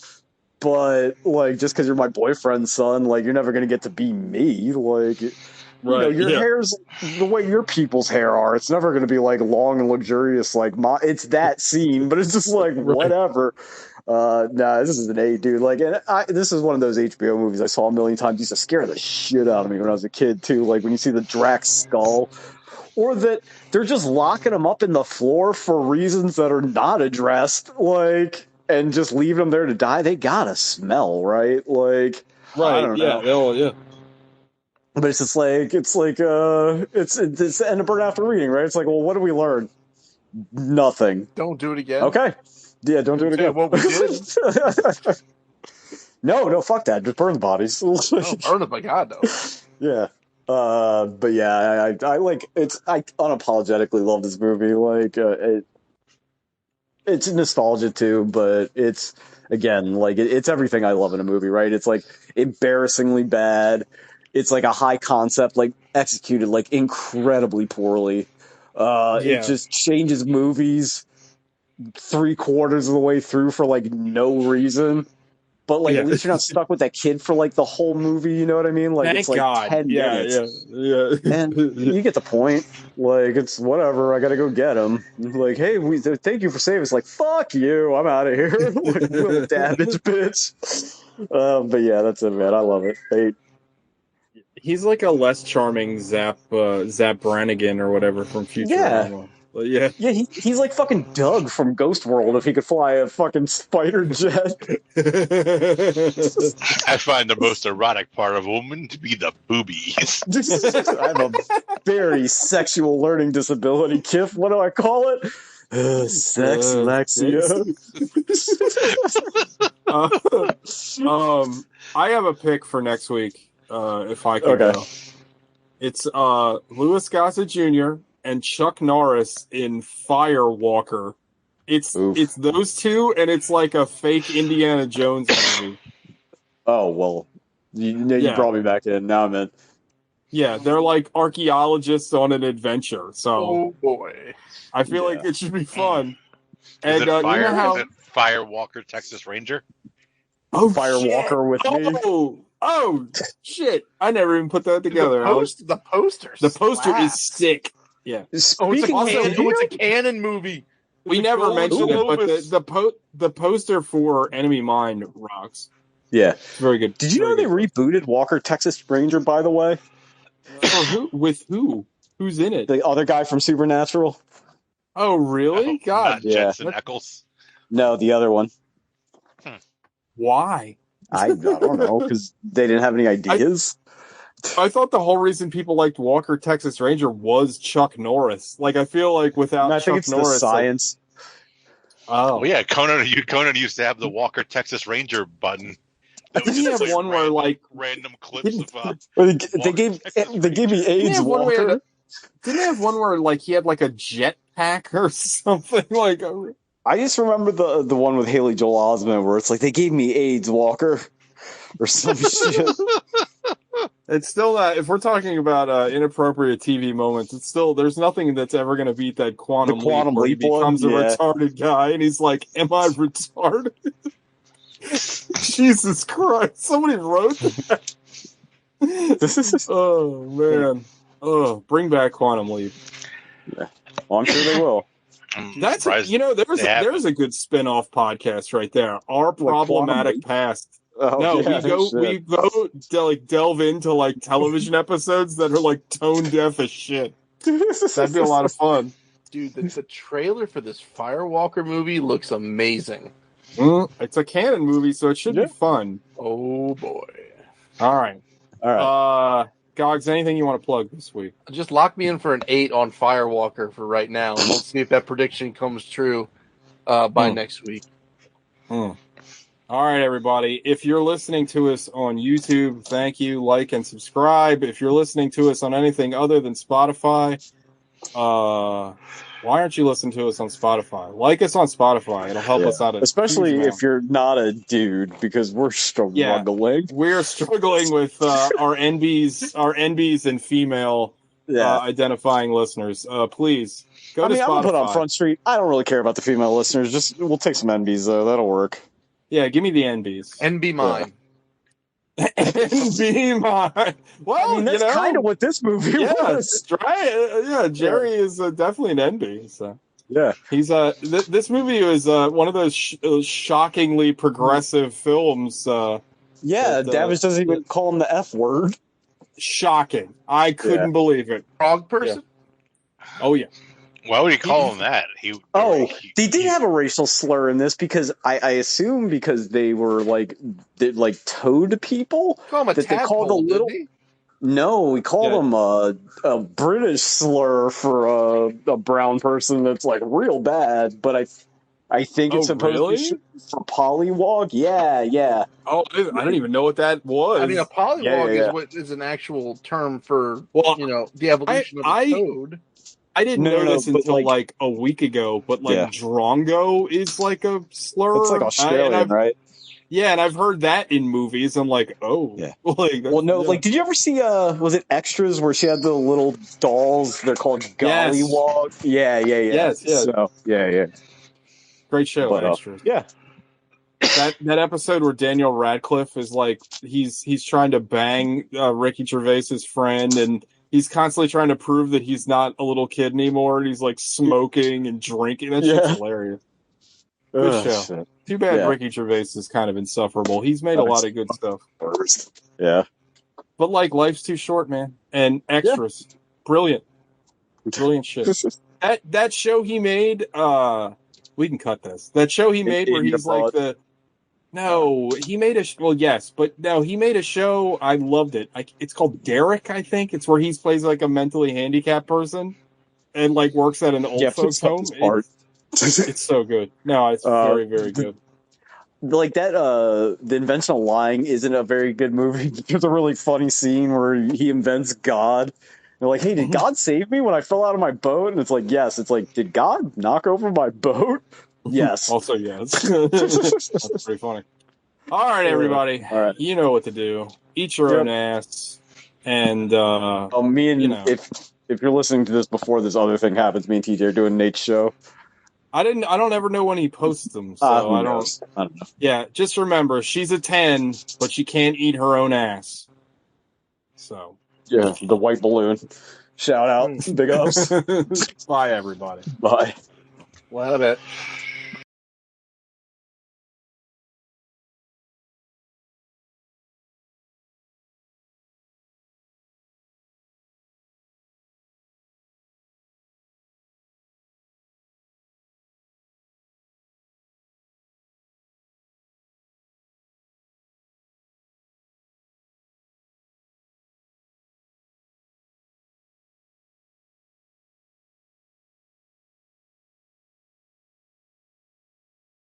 But, like, just because you're my boyfriend's son, like, you're never going to get to be me. Like, your hair's the way your people's hair are. It's never going to be, like, long and luxurious like it's that scene, but it's just like, whatever. This is an A, dude. Like, and this is one of those HBO movies I saw a million times. It used to scare the shit out of me when I was a kid, too. Like, when you see the Drax skull. Or that they're just locking him up in the floor for reasons that are not addressed. Like... and just leaving them there to die, they gotta smell, right? Like, I don't know. But it's just like, it's the end of Burn After Reading, right? It's like, well, what did we learn? Nothing. Don't do it again. Okay. Yeah, don't do it again. What we did. No, fuck that. Just burn the bodies. Burn them, my God, no. Yeah. But yeah, I like, I unapologetically love this movie. Like, it's nostalgia too, but it's, again, like, it's everything I love in a movie, right? It's like embarrassingly bad. It's like a high concept, like executed like incredibly poorly. It just changes movies 3/4 of the way through for like no reason. But like, at least you're not stuck with that kid for like the whole movie. You know what I mean? Like, Thank it's like God. 10 minutes. Yeah. And you get the point. Like, it's whatever. I got to go get him. Like, hey, thank you for saving us. Like, fuck you. I'm out of here. Like, little damage, bitch. But yeah, that's it, man. I love it. He's like a less charming Zap Brannigan or whatever from Futurama. Yeah, he's like fucking Doug from Ghost World if he could fly a fucking spider jet. I find the most erotic part of a woman to be the boobies. I have a very sexual learning disability, Kif. What do I call it? Sexlexia. I have a pick for next week, if I could go. It's Louis Gossett Jr. and Chuck Norris in Firewalker. It's those two, and it's like a fake Indiana Jones movie. Oh, well, you brought me back in. Now I'm in. Yeah, they're like archaeologists on an adventure. So, oh boy, I feel like it should be fun. Is And it you know how is it Firewalker Texas Ranger? Oh, Firewalker with me. Oh shit! I never even put that together. The poster is sick. Yeah. It's a canon movie. We never mentioned it, but the poster for Enemy Mine rocks. Yeah, it's very good. Did you know they rebooted Walker Texas Ranger? By the way, with who? Who's in it? The other guy from Supernatural. Oh, really? God, Jensen Ackles. No, the other one. Why? I don't know, because they didn't have any ideas. I thought the whole reason people liked Walker Texas Ranger was Chuck Norris. Like, I feel like without I Chuck think it's Norris, the science. Oh yeah, Conan used to have the Walker Texas Ranger button. Didn't he have one where like random clips of? They gave me AIDS. Walker. Didn't he have one where like he had like a jetpack or something like? I just remember the one with Haley Joel Osment where it's like they gave me AIDS, Walker, or some shit. It's still not. If we're talking about inappropriate TV moments, it's still there's nothing that's ever going to beat that quantum leap where he becomes a retarded guy and he's like, "Am I retarded?" Jesus Christ! Somebody wrote that. Oh man! Oh, bring back Quantum Leap. Yeah. Well, I'm sure they will. There's a good spin-off podcast right there. Our problematic past. Oh, no, yeah, we go delve into like television episodes that are like tone deaf as shit. That'd be a lot of fun. Dude, the trailer for this Firewalker movie looks amazing. It's a canon movie, so it should be fun. Oh boy! All right. Gogs, anything you want to plug this week? Just lock me in for an 8 on Firewalker for right now, and we'll see if that prediction comes true by next week. All right, everybody. If you're listening to us on YouTube, thank you. Like and subscribe. If you're listening to us on anything other than Spotify, why aren't you listening to us on Spotify? Like us on Spotify. It'll help us out. Especially if you're not a dude, because we're struggling. Yeah, we're struggling with our NBs and female identifying listeners. Please go to Spotify. I'll put on Front Street. I don't really care about the female listeners. We'll take some NBs though. That'll work. Yeah, give me the NBs. NB mine. NB mine. Well, that's kind of what this movie was. Right? Jerry is definitely an NB. So yeah, he's this movie was one of those shockingly progressive films. Davish doesn't even call him the F word. Shocking! I couldn't believe it. Frog person. Yeah. Oh yeah. Why would he call him that? They did have a racial slur in this because I assume because they were like toad people. Call him a that they called a little. No, we called them a British slur for a brown person that's like real bad. But I think it's supposed to be for pollywog. Yeah. Oh, I don't even know what that was. I mean, a pollywog is an actual term for the evolution of a toad. I didn't know this until like a week ago, but drongo is like a slur. It's like Australian, right? Yeah, and I've heard that in movies. I'm like, did you ever see was it Extras where she had the little dolls? They're called gollywog. Yes. Yes. So, yeah. Great show, Extras. That episode where Daniel Radcliffe is like he's trying to bang Ricky Gervais's friend, and he's constantly trying to prove that he's not a little kid anymore, and he's like smoking and drinking. That shit's hilarious. Good show. Shit. Too bad Ricky Gervais is kind of insufferable. He's made a lot of good stuff. Yeah. But like life's too short, man. And Extras. Brilliant shit. That show he made, we can cut this. That show he made where he's like he made a show. I loved it. It's called Derek, I think. It's where he plays like a mentally handicapped person and like works at an old folks home. It's so good. No, it's very, very good. Like that, The Invention of Lying isn't a very good movie. There's a really funny scene where he invents God. They're like, hey, did God save me when I fell out of my boat? And it's like, yes. It's like, did God knock over my boat? Yes. Also, yes. That's pretty funny. All right, everybody. All right. You know what to do. Eat your own ass. And, if you're listening to this before this other thing happens, me and TJ are doing Nate's show. I don't ever know when he posts them, so I don't know. Yeah, just remember, she's a 10, but she can't eat her own ass. So. Yeah, the white balloon. Shout out. Big ups. Bye, everybody. Bye. Well, I bet.